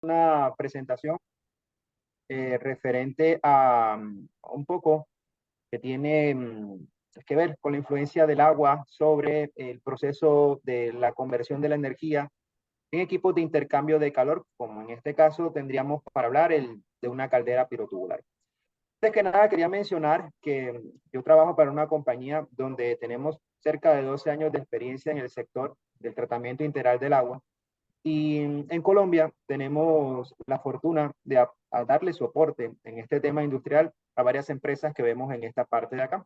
Una presentación referente a un poco que tiene que ver con la influencia del agua sobre el proceso de la conversión de la energía en equipos de intercambio de calor, como en este caso tendríamos para hablar de una caldera pirotubular. Antes que nada, quería mencionar que yo trabajo para una compañía donde tenemos cerca de 12 años de experiencia en el sector del tratamiento integral del agua. Y en Colombia tenemos la fortuna de a darle soporte en este tema industrial a varias empresas que vemos en esta parte de acá.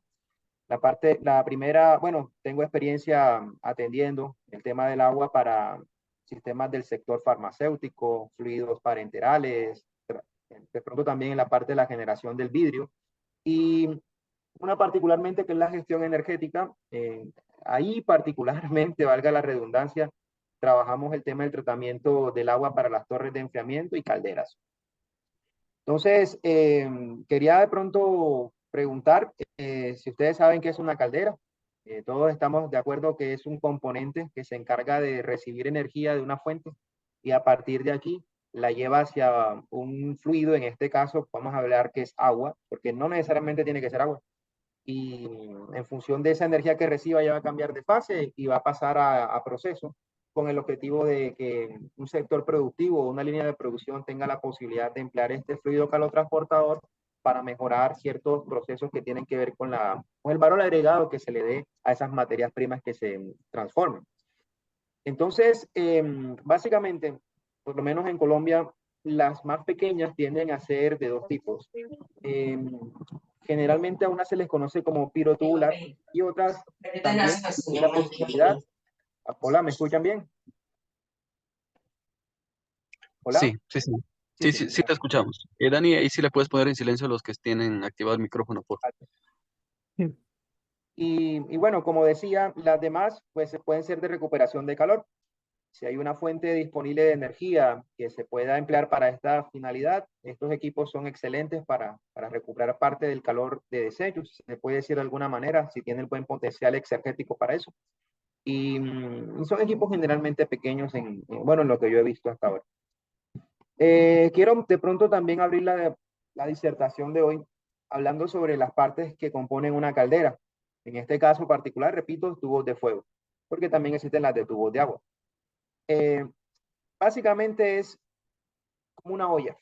La primera, bueno, tengo experiencia atendiendo el tema del agua para sistemas del sector farmacéutico, fluidos parenterales, de pronto también en la parte de la generación del vidrio. Y una particularmente que es la gestión energética. Ahí particularmente, valga la redundancia, trabajamos el tema del tratamiento del agua para las torres de enfriamiento y calderas. Entonces, quería de pronto preguntar si ustedes saben qué es una caldera. Todos estamos de acuerdo que es un componente que se encarga de recibir energía de una fuente y a partir de aquí la lleva hacia un fluido, en este caso vamos a hablar que es agua, porque no necesariamente tiene que ser agua y en función de esa energía que reciba ya va a cambiar de fase y va a pasar a proceso con el objetivo de que un sector productivo o una línea de producción tenga la posibilidad de emplear este fluido calotransportador para mejorar ciertos procesos que tienen que ver con el valor agregado que se le dé a esas materias primas que se transforman. Entonces, básicamente, por lo menos en Colombia, las más pequeñas tienden a ser de dos tipos. Eh, Generalmente a unas se les conoce como pirotubular y otras también tienen la posibilidad. Hola, ¿me escuchan bien? Hola. Sí, sí, sí. Sí, Sí, sí. sí, sí te escuchamos. Dani, ahí sí le puedes poner en silencio a los que tienen activado el micrófono, por favor. Y bueno, como decía, las demás pues pueden ser de recuperación de calor. Si hay una fuente disponible de energía que se pueda emplear para esta finalidad, estos equipos son excelentes para recuperar parte del calor de desechos, si se puede decir de alguna manera, si tienen buen potencial exergético para eso. Y son equipos generalmente pequeños bueno, en lo que yo he visto hasta ahora. Quiero de pronto también abrir la disertación de hoy hablando sobre las partes que componen una caldera. En este caso particular, repito, tubos de fuego, porque también existen las de tubos de agua. Eh, Básicamente es como una olla,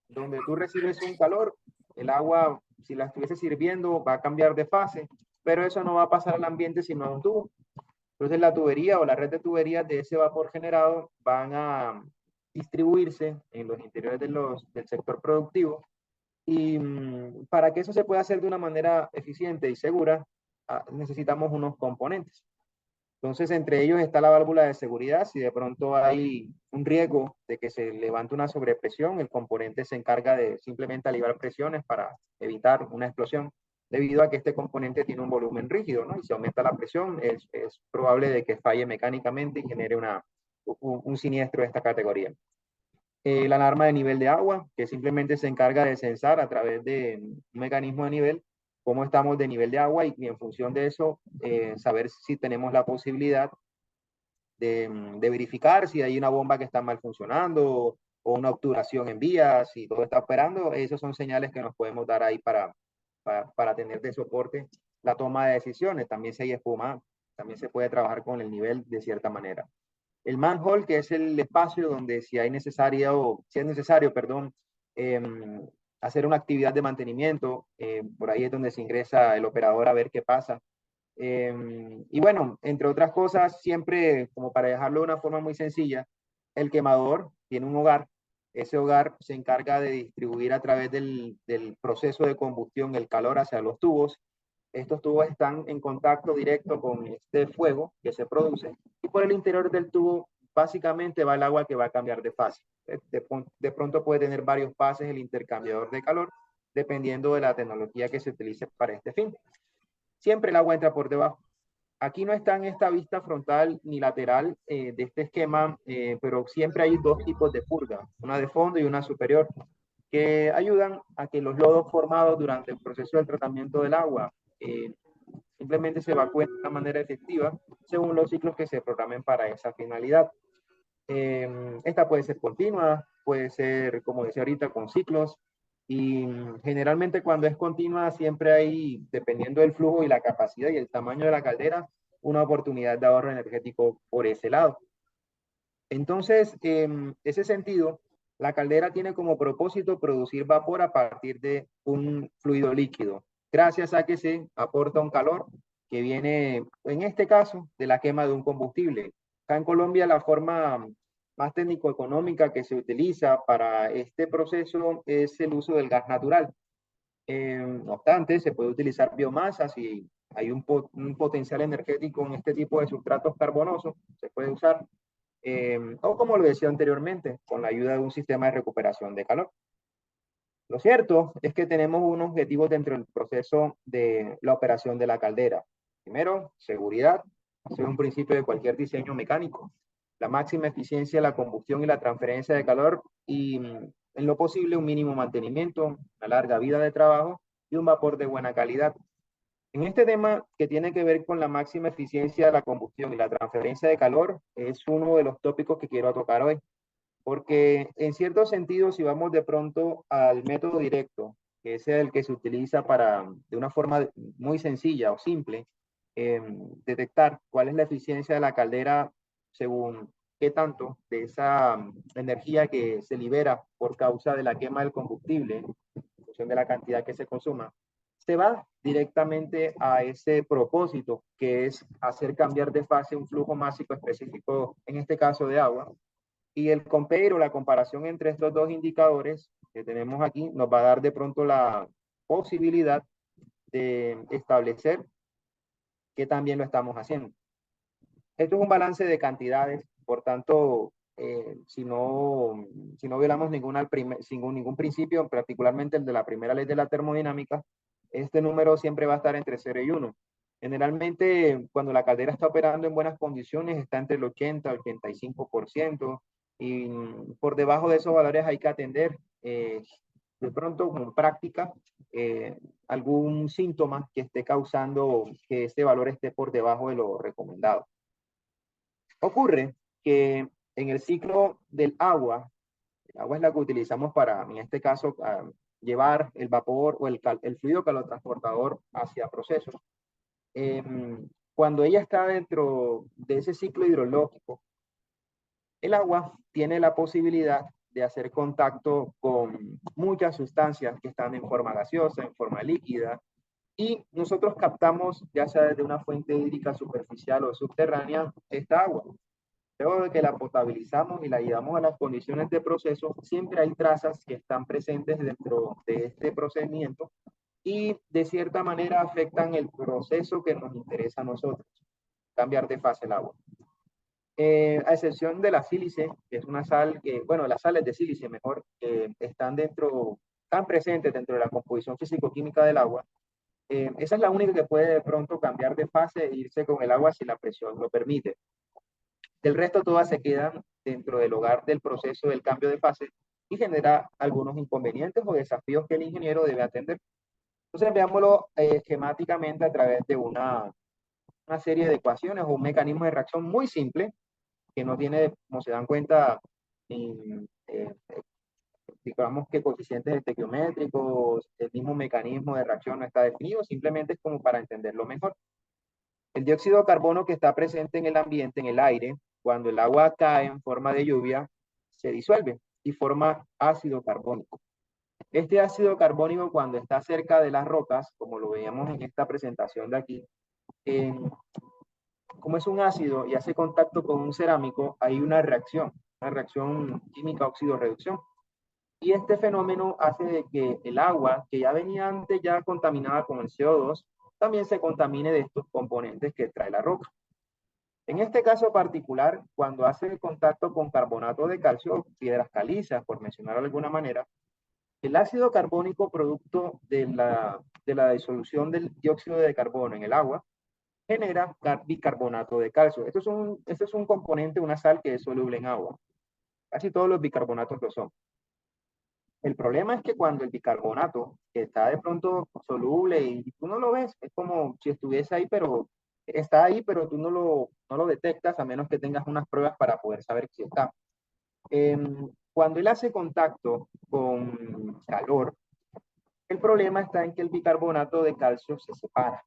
donde tú recibes un calor, el agua, si la estuviese sirviendo, va a cambiar de fase, pero eso no va a pasar al ambiente sino a un tubo. Entonces la tubería o la red de tuberías de ese vapor generado van a distribuirse en los interiores del sector productivo y para que eso se pueda hacer de una manera eficiente y segura, necesitamos unos componentes. Entonces, entre ellos está la válvula de seguridad. Si de pronto hay un riesgo de que se levante una sobrepresión, el componente se encarga de simplemente aliviar presiones para evitar una explosión, debido a que este componente tiene un volumen rígido, ¿no? Y si aumenta la presión, es probable de que falle mecánicamente y genere un siniestro de esta categoría. La alarma de nivel de agua, que simplemente se encarga de censar a través de un mecanismo de nivel cómo estamos de nivel de agua y en función de eso saber si tenemos la posibilidad de verificar si hay una bomba que está mal funcionando o una obturación en vías, si todo está operando. Esas son señales que nos podemos dar ahí para tener de soporte la toma de decisiones. También si hay espuma, también se puede trabajar con el nivel de cierta manera. El manhole, que es el espacio donde si hay si es necesario, perdón, eh, hacer una actividad de mantenimiento, por ahí es donde se ingresa el operador a ver qué pasa. Y bueno, entre otras cosas, siempre, como para dejarlo de una forma muy sencilla, el quemador tiene un hogar. Ese hogar se encarga de distribuir a través del proceso de combustión el calor hacia los tubos. Estos tubos están en contacto directo con este fuego que se produce y por el interior del tubo básicamente va el agua que va a cambiar de fase. De pronto puede tener varios pases el intercambiador de calor dependiendo de la tecnología que se utilice para este fin. Siempre el agua entra por debajo. Aquí no está en esta vista frontal ni lateral de este esquema, pero siempre hay dos tipos de purga, una de fondo y una superior, que ayudan a que los lodos formados durante el proceso del tratamiento del agua simplemente se evacúen de una manera efectiva según los ciclos que se programen para esa finalidad. Esta puede ser continua, puede ser, como decía ahorita, con ciclos. Y generalmente cuando es continua, siempre hay, dependiendo del flujo y la capacidad y el tamaño de la caldera, una oportunidad de ahorro energético por ese lado. Entonces, en ese sentido, la caldera tiene como propósito producir vapor a partir de un fluido líquido, gracias a que se aporta un calor que viene, en este caso, de la quema de un combustible. Acá en Colombia, la forma más técnico-económica que se utiliza para este proceso es el uso del gas natural. No obstante, se puede utilizar biomasa si hay un potencial energético en este tipo de sustratos carbonosos, se puede usar o como lo decía anteriormente, con la ayuda de un sistema de recuperación de calor. Lo cierto es que tenemos unos objetivos dentro del proceso de la operación de la caldera. Primero, seguridad, es un principio de cualquier diseño mecánico. La máxima eficiencia de la combustión y la transferencia de calor y, en lo posible, un mínimo mantenimiento, una larga vida de trabajo y un vapor de buena calidad. En este tema que tiene que ver con la máxima eficiencia de la combustión y la transferencia de calor, es uno de los tópicos que quiero tocar hoy, porque en cierto sentido, si vamos de pronto al método directo, que es el que se utiliza para, de una forma muy sencilla o simple, detectar cuál es la eficiencia de la caldera según qué tanto de esa energía que se libera por causa de la quema del combustible, en función de la cantidad que se consuma, se va directamente a ese propósito, que es hacer cambiar de fase un flujo másico específico, en este caso de agua. Y el compare o la comparación entre estos dos indicadores que tenemos aquí nos va a dar de pronto la posibilidad de establecer que también lo estamos haciendo. Esto es un balance de cantidades, por tanto, si no violamos ningún principio, particularmente el de la primera ley de la termodinámica, este número siempre va a estar entre 0 y 1. Generalmente, cuando la caldera está operando en buenas condiciones, está entre el 80 y el 85%, y por debajo de esos valores hay que atender, de pronto, como práctica, algún síntoma que esté causando que este valor esté por debajo de lo recomendado. Ocurre que en el ciclo del agua, el agua es la que utilizamos para, en este caso, llevar el vapor o el fluido calorotransportador hacia procesos. Cuando ella está dentro de ese ciclo hidrológico, el agua tiene la posibilidad de hacer contacto con muchas sustancias que están en forma gaseosa, en forma líquida, y nosotros captamos, ya sea desde una fuente hídrica superficial o subterránea, esta agua. Luego de que la potabilizamos y la llevamos a las condiciones de proceso, siempre hay trazas que están presentes dentro de este procedimiento y de cierta manera afectan el proceso que nos interesa a nosotros, cambiar de fase el agua. A excepción de la sílice, que es una sal que, bueno, las sales de sílice mejor, están presentes dentro de la composición físico-química del agua. Esa es la única que puede de pronto cambiar de fase e irse con el agua si la presión lo permite. Del resto, todas se quedan dentro del hogar del proceso del cambio de fase y genera algunos inconvenientes o desafíos que el ingeniero debe atender. Entonces, veámoslo esquemáticamente a través de una serie de ecuaciones o un mecanismo de reacción muy simple que no tiene, como se dan cuenta, ni, digamos que coeficientes estequiométricos, el mismo mecanismo de reacción no está definido, simplemente es como para entenderlo mejor. El dióxido de carbono que está presente en el ambiente, en el aire, cuando el agua cae en forma de lluvia, se disuelve y forma ácido carbónico. Este ácido carbónico, cuando está cerca de las rocas, como lo veíamos en esta presentación de aquí, eh, como es un ácido y hace contacto con un cerámico, hay una reacción química óxido-reducción. Y este fenómeno hace de que el agua, que ya venía antes ya contaminada con el CO2, también se contamine de estos componentes que trae la roca. En este caso particular, cuando hace contacto con carbonato de calcio, piedras calizas, por mencionar de alguna manera, el ácido carbónico producto de la disolución del dióxido de carbono en el agua genera bicarbonato de calcio. Esto es un componente, una sal que es soluble en agua. Casi todos los bicarbonatos lo son. El problema es que cuando el bicarbonato está de pronto soluble y tú no lo ves, es como si estuviese ahí, pero está ahí, pero tú no lo detectas a menos que tengas unas pruebas para poder saber si está. Cuando él hace contacto con calor, el problema está en que el bicarbonato de calcio se separa.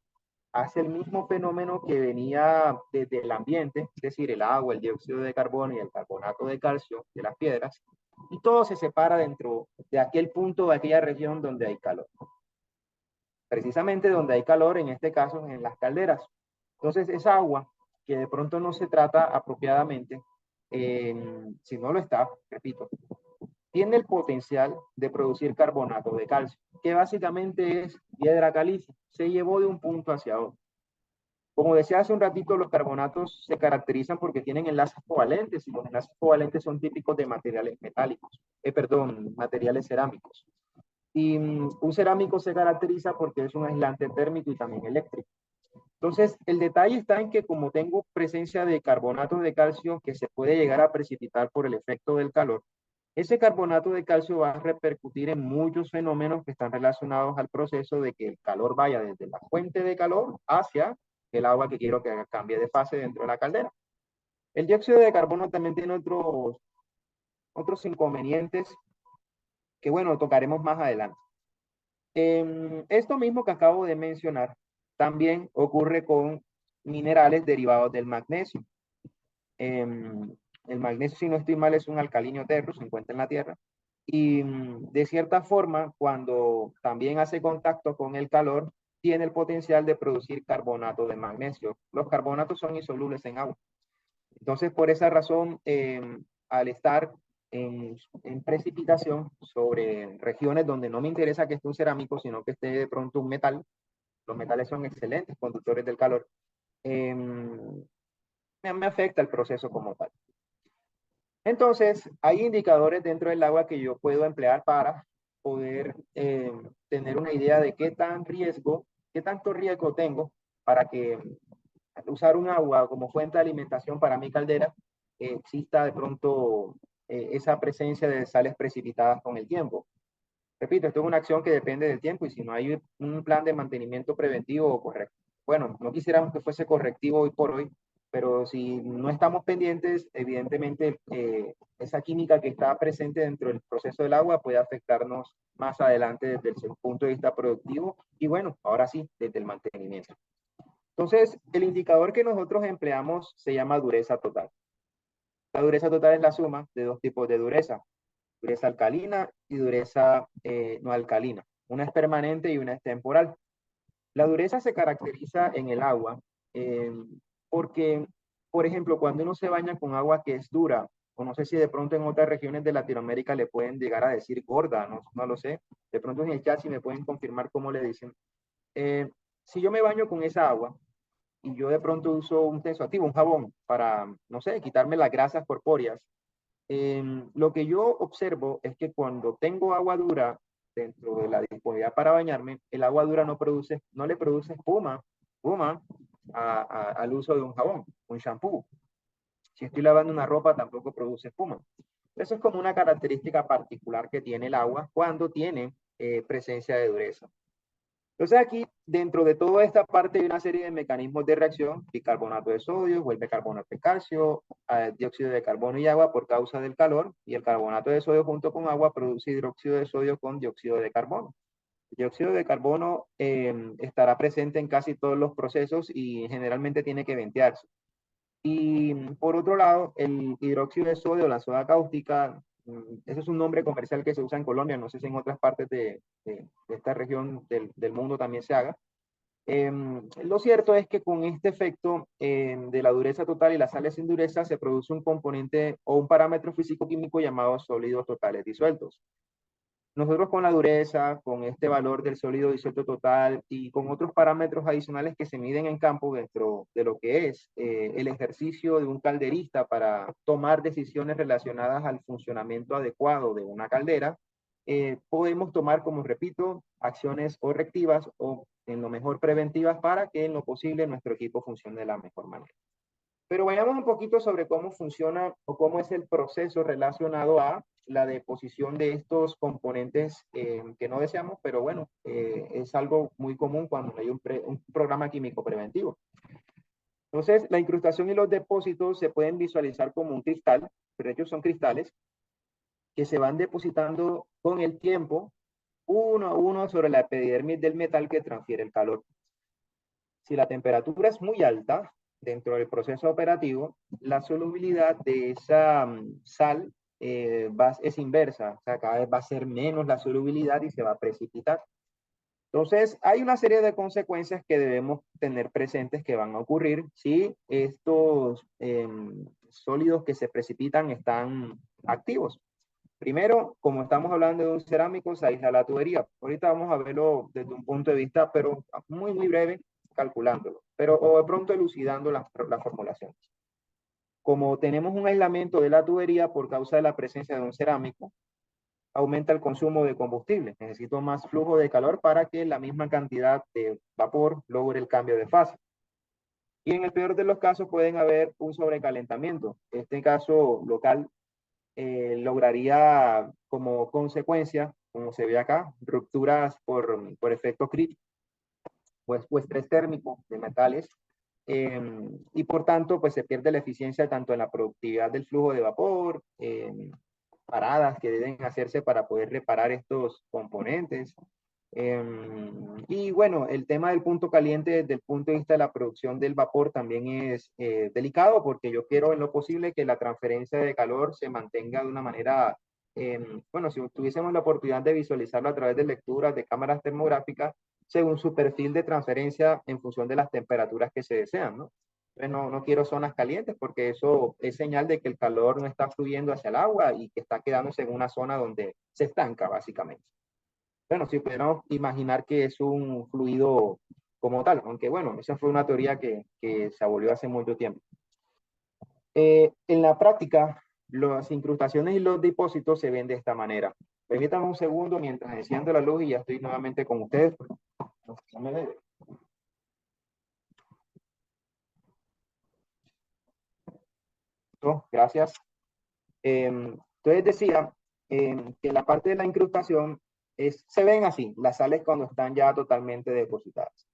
Hace el mismo fenómeno que venía desde el ambiente, es decir, el agua, el dióxido de carbono y el carbonato de calcio de las piedras, y todo se separa dentro de aquel punto, de aquella región donde hay calor. Precisamente donde hay calor, en este caso, en las calderas. Entonces, esa agua que de pronto no se trata apropiadamente, si no lo está, repito, tiene el potencial de producir carbonato de calcio, que básicamente es piedra caliza. Se llevó de un punto hacia otro. Como decía hace un ratito, los carbonatos se caracterizan porque tienen enlaces covalentes y los enlaces covalentes son típicos de materiales metálicos, perdón, materiales cerámicos. Y un cerámico se caracteriza porque es un aislante térmico y también eléctrico. Entonces, el detalle está en que como tengo presencia de carbonato de calcio que se puede llegar a precipitar por el efecto del calor, ese carbonato de calcio va a repercutir en muchos fenómenos que están relacionados al proceso de que el calor vaya desde la fuente de calor hacia el agua que quiero que cambie de fase dentro de la caldera. El dióxido de carbono también tiene otros inconvenientes que, bueno, tocaremos más adelante. Esto mismo que acabo de mencionar también ocurre con minerales derivados del magnesio. El magnesio, si no estoy mal, es un alcalino terro, se encuentra en la Tierra. Y de cierta forma, cuando también hace contacto con el calor, tiene el potencial de producir carbonato de magnesio. Los carbonatos son insolubles en agua. Entonces, por esa razón, al estar en precipitación sobre regiones donde no me interesa que esté un cerámico, sino que esté de pronto un metal, los metales son excelentes conductores del calor, me afecta el proceso como tal. Entonces, hay indicadores dentro del agua que yo puedo emplear para poder tener una idea de qué tanto riesgo tengo para que usar un agua como fuente de alimentación para mi caldera, exista de pronto esa presencia de sales precipitadas con el tiempo. Repito, esto es una acción que depende del tiempo y si no hay un plan de mantenimiento preventivo correcto. Bueno, no quisiéramos que fuese correctivo hoy por hoy, pero si no estamos pendientes, evidentemente esa química que está presente dentro del proceso del agua puede afectarnos más adelante desde el punto de vista productivo y bueno, ahora sí, desde el mantenimiento. Entonces, el indicador que nosotros empleamos se llama dureza total. La dureza total es la suma de dos tipos de dureza alcalina y dureza no alcalina. Una es permanente y una es temporal. La dureza se caracteriza en el agua porque, por ejemplo, cuando uno se baña con agua que es dura, o no sé si de pronto en otras regiones de Latinoamérica le pueden llegar a decir gorda, no lo sé. De pronto en el chat si me pueden confirmar cómo le dicen. Si yo me baño con esa agua, y yo de pronto uso un tensoactivo, un jabón, para, no sé, quitarme las grasas corpóreas, lo que yo observo es que cuando tengo agua dura dentro de la disponibilidad para bañarme, el agua dura no le produce espuma al uso de un jabón, un shampoo. Si estoy lavando una ropa, tampoco produce espuma. Eso es como una característica particular que tiene el agua cuando tiene presencia de dureza. Entonces aquí, dentro de toda esta parte, hay una serie de mecanismos de reacción: bicarbonato de sodio, vuelve carbonato de calcio, dióxido de carbono y agua por causa del calor, y el carbonato de sodio junto con agua produce hidróxido de sodio con dióxido de carbono. El dióxido de carbono estará presente en casi todos los procesos y generalmente tiene que ventearse. Y por otro lado, el hidróxido de sodio, la soda cáustica, ese es un nombre comercial que se usa en Colombia, no sé si en otras partes de esta región del mundo también se haga. Lo cierto es que con este efecto de la dureza total y las sales sin dureza se produce un componente o un parámetro físico-químico llamado sólidos totales disueltos. Nosotros con la dureza, con este valor del sólido disuelto total y con otros parámetros adicionales que se miden en campo dentro de lo que es el ejercicio de un calderista para tomar decisiones relacionadas al funcionamiento adecuado de una caldera, podemos tomar, como repito, acciones correctivas o en lo mejor preventivas para que en lo posible nuestro equipo funcione de la mejor manera. Pero vayamos un poquito sobre cómo funciona o cómo es el proceso relacionado a la deposición de estos componentes que no deseamos, pero bueno, es algo muy común cuando hay un programa químico preventivo. Entonces, la incrustación y los depósitos se pueden visualizar como un cristal, pero ellos son cristales, que se van depositando con el tiempo uno a uno sobre la epidermis del metal que transfiere el calor. Si la temperatura es muy alta dentro del proceso operativo, la solubilidad de esa sal es inversa, o sea, cada vez va a ser menos la solubilidad y se va a precipitar. Entonces, hay una serie de consecuencias que debemos tener presentes que van a ocurrir si estos sólidos que se precipitan están activos. Primero, como estamos hablando de un cerámico, se aísla la tubería. Ahorita vamos a verlo desde un punto de vista, pero muy, muy breve, calculándolo, pero o de pronto elucidando la formulación. Como tenemos un aislamiento de la tubería por causa de la presencia de un cerámico, aumenta el consumo de combustible. Necesito más flujo de calor para que la misma cantidad de vapor logre el cambio de fase. Y en el peor de los casos pueden haber un sobrecalentamiento. Este caso local lograría como consecuencia, como se ve acá, rupturas por efecto crítico, pues estrés térmico de metales, y por tanto pues se pierde la eficiencia tanto en la productividad del flujo de vapor, paradas que deben hacerse para poder reparar estos componentes. Y bueno, el tema del punto caliente desde el punto de vista de la producción del vapor también es delicado porque yo quiero en lo posible que la transferencia de calor se mantenga de una manera, bueno, si tuviésemos la oportunidad de visualizarlo a través de lecturas de cámaras termográficas, según su perfil de transferencia en función de las temperaturas que se desean, ¿no? Entonces no quiero zonas calientes porque eso es señal de que el calor no está fluyendo hacia el agua y que está quedándose en una zona donde se estanca básicamente. Bueno, si pudiéramos imaginar que es un fluido como tal, aunque bueno, esa fue una teoría que se abolió hace mucho tiempo. En la práctica, las incrustaciones y los depósitos se ven de esta manera. Permítanme un segundo mientras enciendo la luz y ya estoy nuevamente con ustedes. No me debe. Gracias. Entonces decía que la parte de la incrustación se ven así, las sales cuando están ya totalmente depositadas.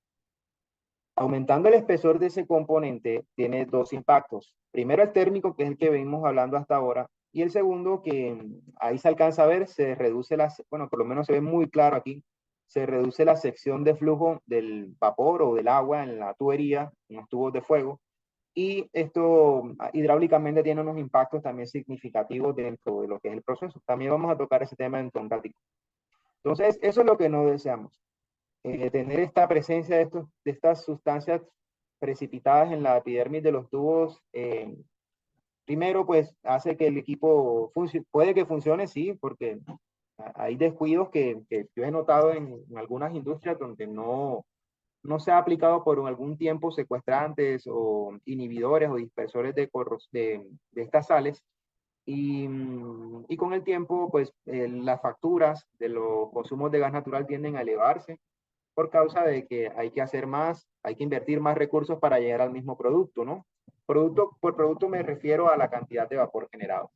Aumentando el espesor de ese componente tiene dos impactos. Primero el térmico, que es el que venimos hablando hasta ahora, y el segundo que ahí se alcanza a ver, se reduce bueno, por lo menos se ve muy claro aquí, se reduce la sección de flujo del vapor o del agua en la tubería, en los tubos de fuego, y esto hidráulicamente tiene unos impactos también significativos dentro de lo que es el proceso. También vamos a tocar ese tema en un ratito. Entonces, eso es lo que no deseamos. Tener esta presencia de estas sustancias precipitadas en la epidermis de los tubos, primero pues hace que el equipo puede que funcione, sí, porque hay descuidos que yo he notado en algunas industrias donde no se ha aplicado por algún tiempo secuestrantes o inhibidores o dispersores de estas sales. Y con el tiempo, pues las facturas de los consumos de gas natural tienden a elevarse por causa de que hay que hacer más, hay que invertir más recursos para llegar al mismo producto, ¿no? Por producto me refiero a la cantidad de vapor generado.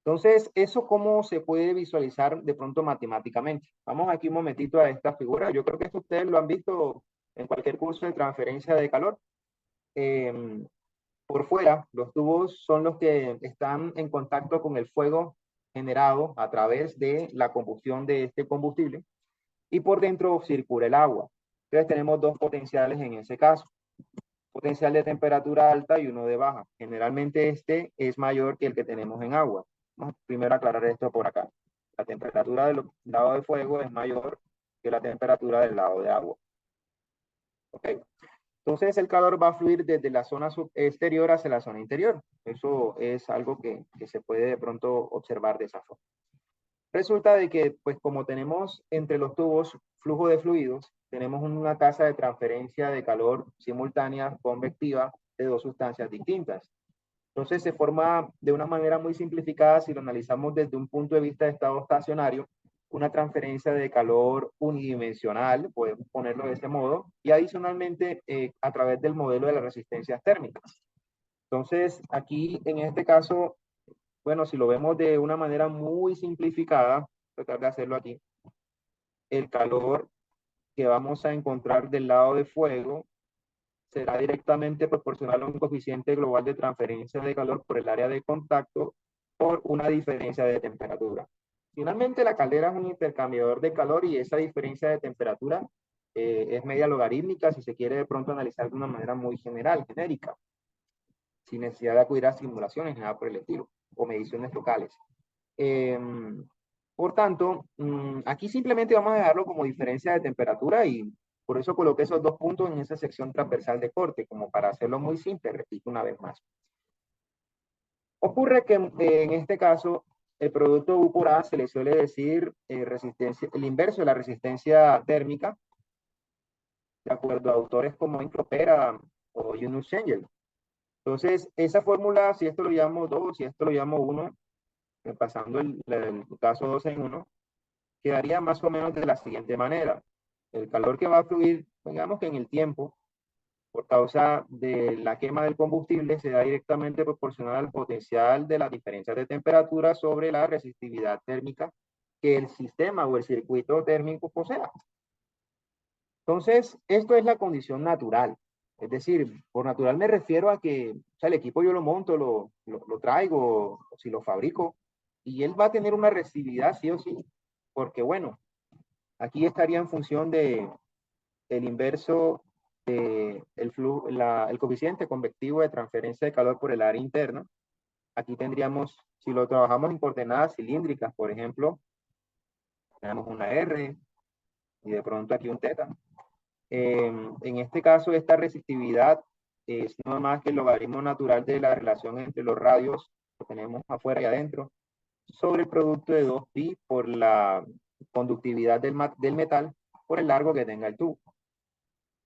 Entonces, ¿eso cómo se puede visualizar de pronto matemáticamente? Vamos aquí un momentito a esta figura. Yo creo que esto ustedes lo han visto en cualquier curso de transferencia de calor. Por fuera, los tubos son los que están en contacto con el fuego generado a través de la combustión de este combustible y por dentro circula el agua. Entonces tenemos dos potenciales en ese caso. Potencial de temperatura alta y uno de baja. Generalmente este es mayor que el que tenemos en agua. Vamos primero a aclarar esto por acá. La temperatura del lado de fuego es mayor que la temperatura del lado de agua. ¿Ok? Entonces el calor va a fluir desde la zona exterior hacia la zona interior. Eso es algo que se puede de pronto observar de esa forma. Resulta de que, pues como tenemos entre los tubos flujo de fluidos, tenemos una tasa de transferencia de calor simultánea convectiva de dos sustancias distintas. Entonces se forma de una manera muy simplificada, si lo analizamos desde un punto de vista de estado estacionario, una transferencia de calor unidimensional, podemos ponerlo de ese modo, y adicionalmente a través del modelo de las resistencias térmicas. Entonces aquí en este caso, bueno, si lo vemos de una manera muy simplificada, tratar de hacerlo aquí, el calor que vamos a encontrar del lado de fuego será directamente proporcional a un coeficiente global de transferencia de calor por el área de contacto por una diferencia de temperatura. Finalmente, la caldera es un intercambiador de calor y esa diferencia de temperatura es media logarítmica si se quiere de pronto analizar de una manera muy general, genérica, sin necesidad de acudir a simulaciones, nada por el estilo, o mediciones locales. Eh, por tanto, aquí simplemente vamos a dejarlo como diferencia de temperatura y por eso coloqué esos dos puntos en esa sección transversal de corte, como para hacerlo muy simple, repito una vez más. Ocurre que en este caso, el producto U por A se le suele decir resistencia, el inverso de la resistencia térmica, de acuerdo a autores como Enclopera o Yunus Engel. Entonces, esa fórmula, si esto lo llamo 2, si esto lo llamo 1, pasando el caso 2 en 1, quedaría más o menos de la siguiente manera. El calor que va a fluir, digamos que en el tiempo, por causa de la quema del combustible, se da directamente proporcional al potencial de las diferencias de temperatura sobre la resistividad térmica que el sistema o el circuito térmico posea. Entonces, esto es la condición natural. Es decir, por natural me refiero a que o sea, el equipo yo lo monto, lo traigo, o si lo fabrico, y él va a tener una resistividad sí o sí, porque bueno, aquí estaría en función de el inverso de el coeficiente convectivo de transferencia de calor por el área interna. Aquí tendríamos, si lo trabajamos en coordenadas cilíndricas, por ejemplo, tenemos una R y de pronto aquí un teta. En este caso, esta resistividad es no más que el logaritmo natural de la relación entre los radios que tenemos afuera y adentro sobre el producto de 2pi por la conductividad del metal por el largo que tenga el tubo.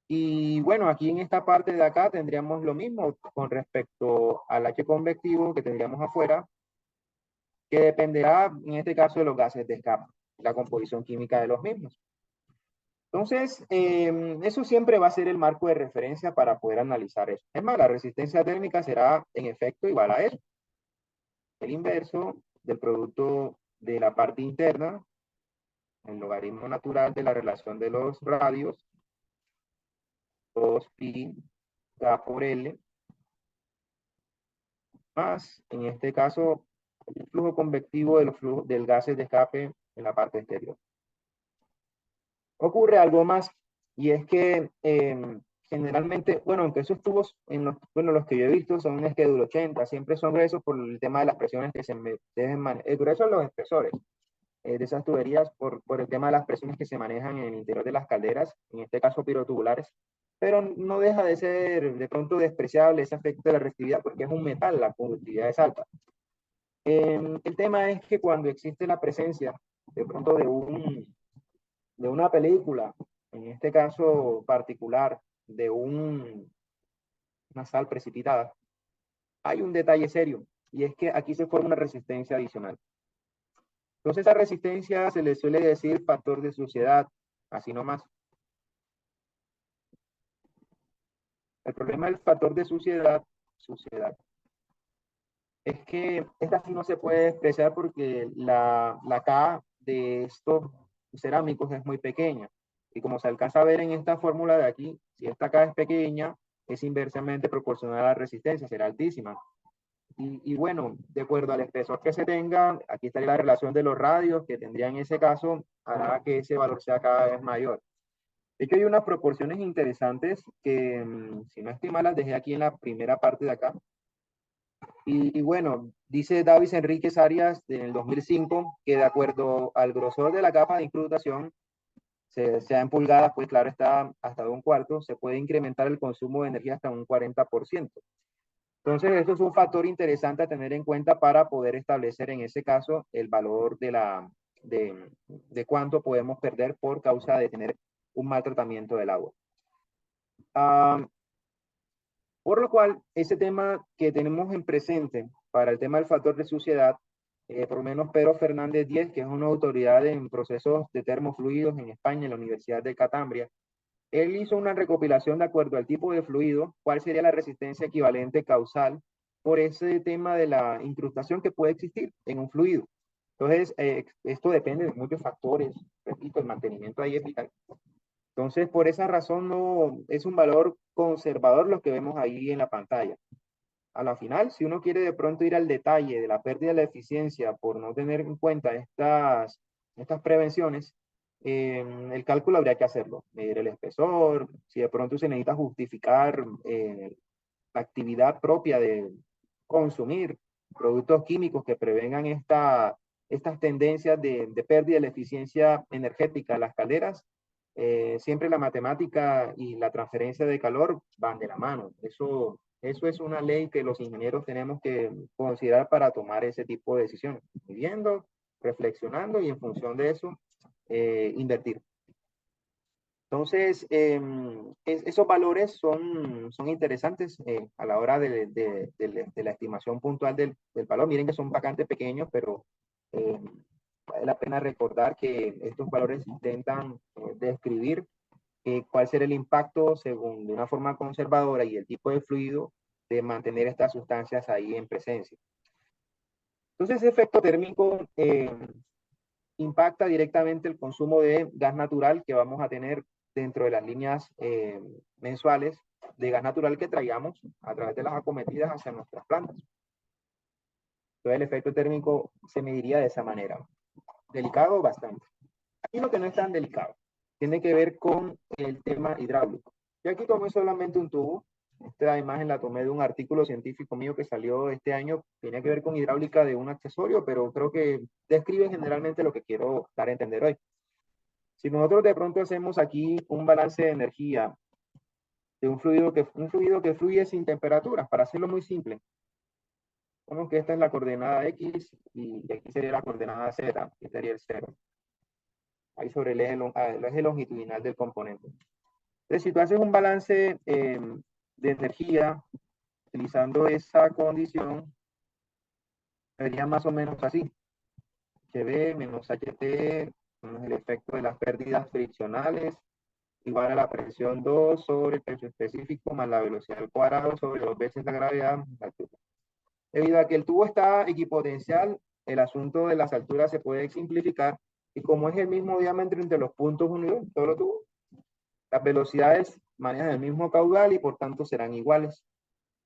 Y bueno, aquí en esta parte de acá tendríamos lo mismo con respecto al H convectivo que tendríamos afuera, que dependerá en este caso de los gases de escape, la composición química de los mismos. Entonces, eso siempre va a ser el marco de referencia para poder analizar eso. Es más, la resistencia térmica será en efecto igual a eso. El inverso del producto de la parte interna, el logaritmo natural de la relación de los radios, 2pi K por L, más, en este caso, el flujo convectivo del gases de escape en la parte exterior. Ocurre algo más, y es que generalmente, bueno, aunque esos tubos, los que yo he visto son un Schedule 80, siempre son gruesos por el tema de las presiones que se deben manejar. El grueso de los espesores de esas tuberías por el tema de las presiones que se manejan en el interior de las calderas, en este caso pirotubulares, pero no deja de ser de pronto despreciable ese efecto de la resistividad porque es un metal, la conductividad es alta. El tema es que cuando existe la presencia de pronto de una película, en este caso particular, de una sal precipitada, hay un detalle serio, y es que aquí se forma una resistencia adicional. Entonces, esa resistencia se le suele decir factor de suciedad, así nomás. El problema del factor de suciedad es que esta sí no se puede expresar porque la K de estos cerámicos es muy pequeña. Y como se alcanza a ver en esta fórmula de aquí, si esta K es pequeña, es inversamente proporcional a la resistencia, será altísima. Y bueno, de acuerdo al espesor que se tenga, aquí estaría la relación de los radios que tendría en ese caso, hará que ese valor sea cada vez mayor. De hecho, hay unas proporciones interesantes que, si no estoy mal, las dejé aquí en la primera parte de acá. Y bueno, dice Davis Enríquez Arias en el 2005 que de acuerdo al grosor de la capa de incrustación, sea en pulgadas, pues claro está hasta de un cuarto, se puede incrementar el consumo de energía hasta un 40%. Entonces, esto es un factor interesante a tener en cuenta para poder establecer en ese caso el valor de cuánto podemos perder por causa de tener un mal tratamiento del agua. Por lo cual, ese tema que tenemos en presente para el tema del factor de suciedad, por lo menos Pedro Fernández Díez, que es una autoridad en procesos de termofluidos en España, en la Universidad de Cambridge, él hizo una recopilación de acuerdo al tipo de fluido, cuál sería la resistencia equivalente causal por ese tema de la incrustación que puede existir en un fluido. Entonces, esto depende de muchos factores, repito, el mantenimiento ahí es vital. Entonces, por esa razón no es un valor conservador lo que vemos ahí en la pantalla. a la final, si uno quiere de pronto ir al detalle de la pérdida de la eficiencia por no tener en cuenta estas prevenciones, el cálculo habría que hacerlo, medir el espesor, si de pronto se necesita justificar la actividad propia de consumir productos químicos que prevengan estas tendencias de pérdida de la eficiencia energética de las calderas, siempre la matemática y la transferencia de calor van de la mano. Eso es una ley que los ingenieros tenemos que considerar para tomar ese tipo de decisiones, midiendo, reflexionando y en función de eso, invertir. Entonces, esos valores son interesantes a la hora de la estimación puntual del valor. Miren que son bastante pequeños, pero vale la pena recordar que estos valores intentan describir cuál será el impacto según de una forma conservadora y el tipo de fluido de mantener estas sustancias ahí en presencia. Entonces, ese efecto térmico impacta directamente el consumo de gas natural que vamos a tener dentro de las líneas mensuales de gas natural que traigamos a través de las acometidas hacia nuestras plantas. Entonces el efecto térmico se mediría de esa manera. Delicado, bastante. Aquí lo que no es tan delicado tiene que ver con el tema hidráulico. Yo aquí tomé solamente un tubo. Esta imagen la tomé de un artículo científico mío que salió este año. Tenía que ver con hidráulica de un accesorio, pero creo que describe generalmente lo que quiero dar a entender hoy. Si nosotros de pronto hacemos aquí un balance de energía de un fluido que fluye sin temperaturas, para hacerlo muy simple, como que esta es la coordenada X y aquí sería la coordenada Z, que sería el 0. Ahí sobre el eje longitudinal del componente. Entonces, si tú haces un balance de energía utilizando esa condición, sería más o menos así. HB menos HT menos el efecto de las pérdidas friccionales igual a la presión 2 sobre el peso específico más la velocidad al cuadrado sobre 2 veces la gravedad más la altura. Debido a que el tubo está equipotencial, el asunto de las alturas se puede simplificar y como es el mismo diámetro entre los puntos unidos, todo lo tubo, las velocidades manejan el mismo caudal y por tanto serán iguales.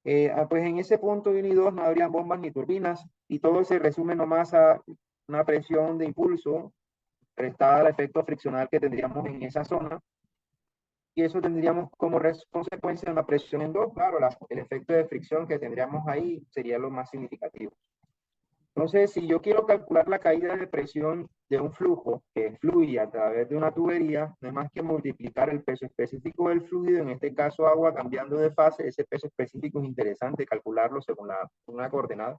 Pues en ese punto 1 y 2 no habría bombas ni turbinas y todo se resume nomás a una presión de impulso prestada al efecto friccional que tendríamos en esa zona y eso tendríamos como consecuencia una presión en 2. Claro, el efecto de fricción que tendríamos ahí sería lo más significativo. Entonces, si yo quiero calcular la caída de presión de un flujo que fluye a través de una tubería, no es más que multiplicar el peso específico del fluido, en este caso agua cambiando de fase. Ese peso específico es interesante calcularlo según una coordenada.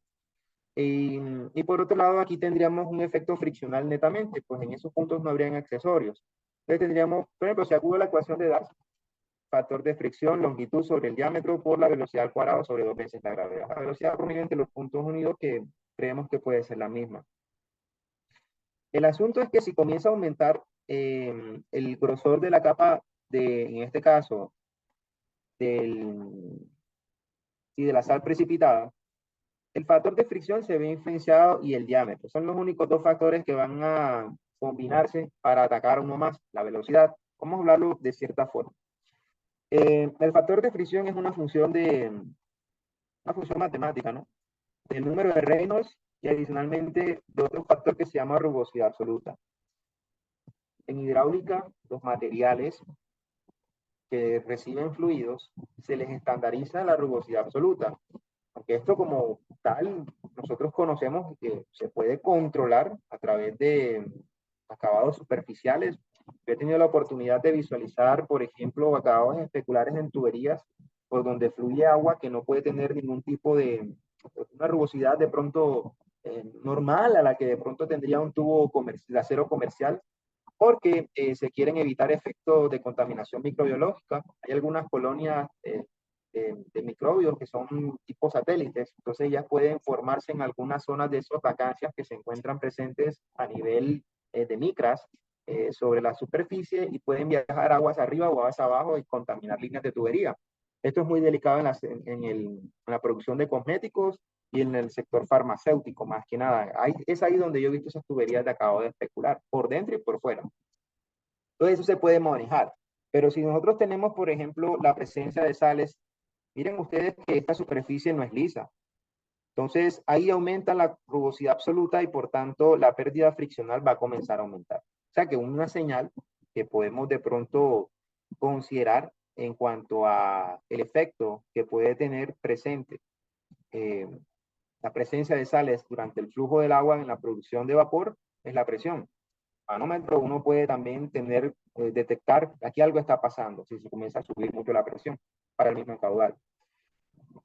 Y por otro lado, aquí tendríamos un efecto friccional netamente, pues en esos puntos no habrían accesorios. Entonces tendríamos, por ejemplo, si acudo a la ecuación de Darcy, factor de fricción, longitud sobre el diámetro por la velocidad al cuadrado sobre 2 veces la gravedad. La velocidad promedio entre los puntos unidos que creemos que puede ser la misma. El asunto es que si comienza a aumentar el grosor de la capa en este caso, de la sal precipitada, el factor de fricción se ve influenciado y el diámetro. Son los únicos dos factores que van a combinarse para atacar uno más, la velocidad. Vamos a hablarlo de cierta forma. El factor de fricción es una función matemática, ¿no? Del número de Reynolds y adicionalmente de otro factor que se llama rugosidad absoluta. En hidráulica, los materiales que reciben fluidos se les estandariza la rugosidad absoluta. Aunque esto como tal, nosotros conocemos que se puede controlar a través de acabados superficiales. Yo he tenido la oportunidad de visualizar, por ejemplo, acabados especulares en tuberías por donde fluye agua que no puede tener ningún tipo de una rugosidad de pronto normal a la que de pronto tendría un tubo de acero comercial, porque se quieren evitar efectos de contaminación microbiológica. Hay algunas colonias de microbios que son tipo satélites, entonces ellas pueden formarse en algunas zonas de esas vacancias que se encuentran presentes a nivel de micras sobre la superficie y pueden viajar aguas arriba o aguas abajo y contaminar líneas de tubería. Esto es muy delicado en la producción de cosméticos y en el sector farmacéutico, más que nada. Es ahí donde yo he visto esas tuberías de acabado de especular, por dentro y por fuera. Entonces eso se puede manejar. Pero si nosotros tenemos, por ejemplo, la presencia de sales Miren ustedes que esta superficie no es lisa. Entonces, ahí aumenta la rugosidad absoluta y por tanto la pérdida friccional va a comenzar a aumentar. O sea que una señal que podemos de pronto considerar en cuanto a el efecto que puede tener presente eh, la presencia de sales durante el flujo del agua en la producción de vapor es la presión. Manómetro uno puede también tener, detectar aquí algo está pasando si se comienza a subir mucho la presión para el mismo caudal.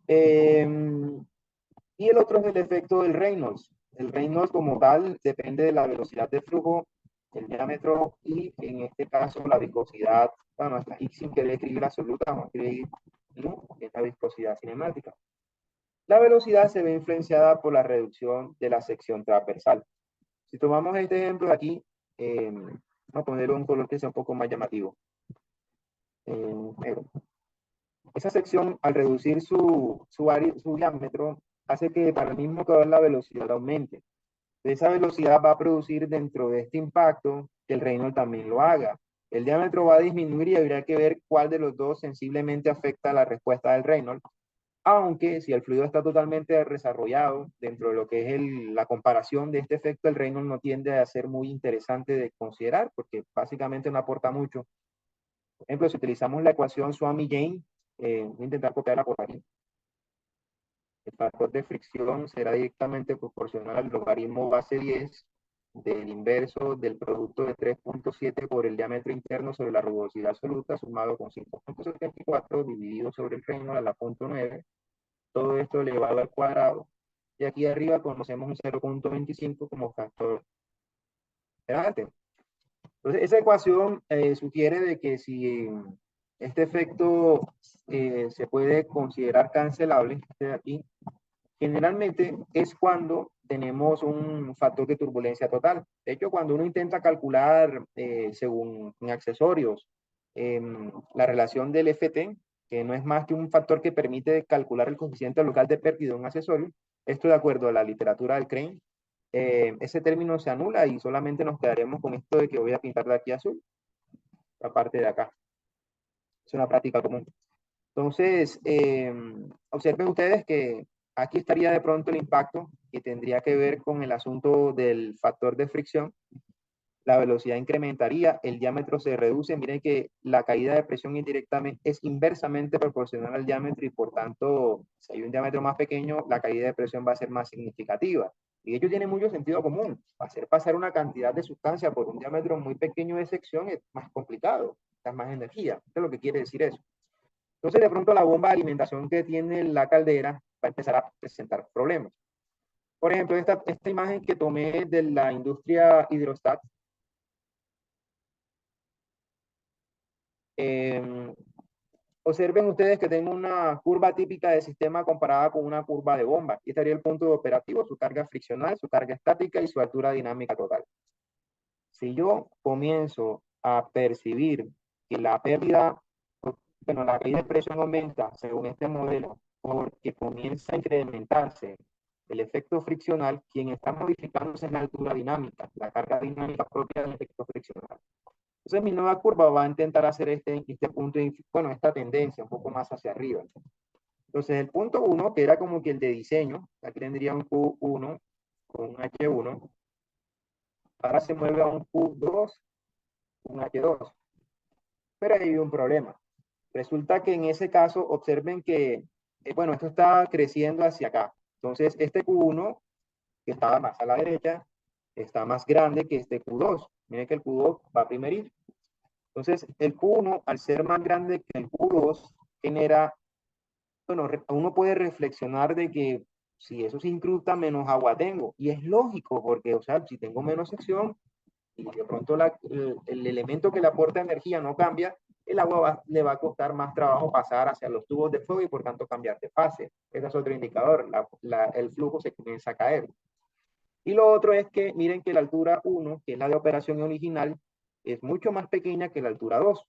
Y el otro es el efecto del Reynolds. El Reynolds como tal depende de la velocidad de flujo, el diámetro y en este caso la viscosidad. Bueno, hasta aquí sin querer escribir la absoluta, vamos a escribir nu, que es la viscosidad cinemática. La velocidad se ve influenciada por la reducción de la sección transversal. Si tomamos este ejemplo de aquí, vamos a ponerle un color que sea un poco más llamativo. Negro. Esa sección, al reducir su diámetro, hace que para el mismo caudal la velocidad aumente. Esa velocidad va a producir dentro de este impacto que el Reynolds también lo haga. El diámetro va a disminuir y habría que ver cuál de los dos sensiblemente afecta la respuesta del Reynolds. Aunque si el fluido está totalmente desarrollado dentro de lo que es la comparación de este efecto, el Reynolds no tiende a ser muy interesante de considerar porque básicamente no aporta mucho. Por ejemplo, si utilizamos la ecuación Swami-Jain, voy a intentar copiarla por aquí. El factor de fricción será directamente proporcional al logaritmo base 10 del inverso del producto de 3.7 por el diámetro interno sobre la rugosidad absoluta sumado con 5.74 dividido sobre el Reynolds a la punto 9. Todo esto elevado al cuadrado. Y aquí arriba conocemos un 0.25 como factor de arte. Entonces, esa ecuación sugiere de que si este efecto se puede considerar cancelable, este de aquí, generalmente es cuando tenemos un factor de turbulencia total. De hecho, cuando uno intenta calcular, según accesorios, la relación del FT, que no es más que un factor que permite calcular el coeficiente local de pérdida de un accesorio, esto de acuerdo a la literatura del Crane, ese término se anula y solamente nos quedaremos con esto de que voy a pintar de aquí azul, la parte de acá. Es una práctica común. Entonces, observen ustedes que aquí estaría de pronto el impacto que tendría que ver con el asunto del factor de fricción. La velocidad incrementaría, el diámetro se reduce. Miren que la caída de presión indirectamente es inversamente proporcional al diámetro y por tanto, si hay un diámetro más pequeño, la caída de presión va a ser más significativa. Y ello tiene mucho sentido común. Hacer pasar una cantidad de sustancia por un diámetro muy pequeño de sección es más complicado, da más energía. Esto es lo que quiere decir eso. Entonces, de pronto, la bomba de alimentación que tiene la caldera va a empezar a presentar problemas. Por ejemplo, esta imagen que tomé de la industria hidrostat, observen ustedes que tengo una curva típica de sistema comparada con una curva de bomba. Aquí estaría el punto operativo, su carga friccional, su carga estática y su altura dinámica total. Si yo comienzo a percibir que la pérdida, bueno, la caída de presión aumenta según este modelo, porque comienza a incrementarse el efecto friccional, quien está modificándose es la altura dinámica, la carga dinámica propia del efecto friccional. Entonces mi nueva curva va a intentar hacer este punto, bueno, esta tendencia un poco más hacia arriba. Entonces el punto 1, que era como que el de diseño, aquí tendría un Q1 con un H1, ahora se mueve a un Q2, un H2. Pero hay un problema. Resulta que en ese caso, observen que, bueno, esto está creciendo hacia acá. Entonces, este Q1, que estaba más a la derecha, está más grande que este Q2. Miren que el Q2 va primerito. Entonces, el Q1, al ser más grande que el Q2, genera, bueno, uno puede reflexionar de que si eso se incrusta, menos agua tengo. Y es lógico, porque, o sea, si tengo menos sección, y de pronto el elemento que le aporta energía no cambia, el agua le va a costar más trabajo pasar hacia los tubos de fuego y por tanto cambiar de fase. Ese es otro indicador, el flujo se comienza a caer. Y lo otro es que miren que la altura 1, que es la de operación original, es mucho más pequeña que la altura 2.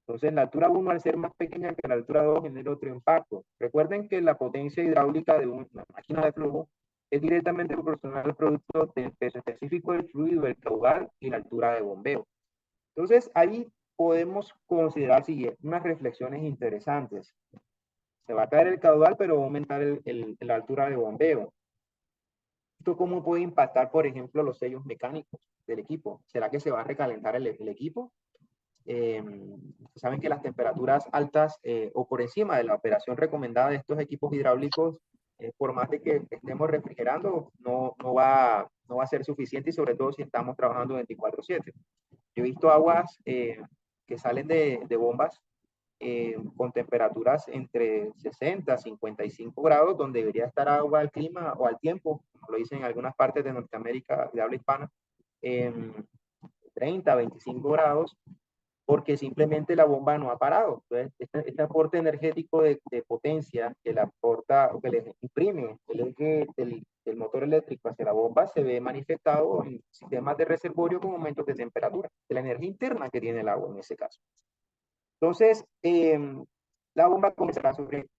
Entonces, la altura 1, al ser más pequeña que la altura 2, genera otro impacto. Recuerden que la potencia hidráulica de una máquina de flujo es directamente proporcional al producto del peso específico del fluido, el caudal y la altura de bombeo. Entonces, ahí podemos considerar unas reflexiones interesantes. Se va a caer el caudal, pero va a aumentar la altura de bombeo. ¿Esto cómo puede impactar, por ejemplo, los sellos mecánicos del equipo? ¿Será que se va a recalentar el equipo? Saben que las temperaturas altas o por encima de la operación recomendada de estos equipos hidráulicos, por más de que estemos refrigerando, no va a ser suficiente, y sobre todo si estamos trabajando 24/7. Yo he visto aguas que salen de bombas con temperaturas entre 60 a 55 grados, donde debería estar agua al clima o al tiempo, como lo dicen en algunas partes de Norteamérica de habla hispana, 30 a 25 grados, porque simplemente la bomba no ha parado. Entonces, este aporte energético de potencia que le aporta, o que le imprime el eje del motor eléctrico hacia la bomba, se ve manifestado en sistemas de reservorio con aumentos de temperatura, de la energía interna que tiene el agua en ese caso. Entonces, la bomba comenzará a sufrir.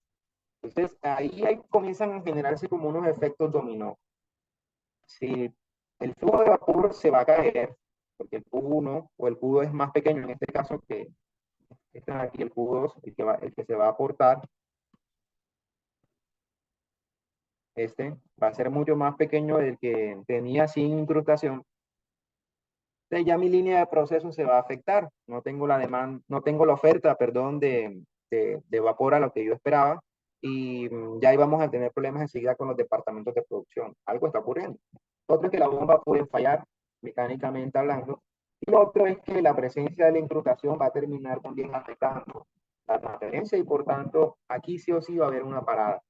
Entonces, ahí comienzan a generarse como unos efectos dominó. Si el flujo de vapor se va a caer, porque el Q1 o el Q2 es más pequeño en este caso que este aquí, el Q2, el que se va a aportar, este va a ser mucho más pequeño del que tenía sin incrustación. Entonces ya mi línea de proceso se va a afectar. No tengo la demanda, no tengo la oferta, perdón, de vapor a lo que yo esperaba, y ya ahí vamos a tener problemas enseguida con los departamentos de producción. Algo está ocurriendo. Otro es que la bomba puede fallar mecánicamente hablando, y lo otro es que la presencia de la incrustación va a terminar también afectando la transferencia, y por tanto aquí sí o sí va a haber una parada.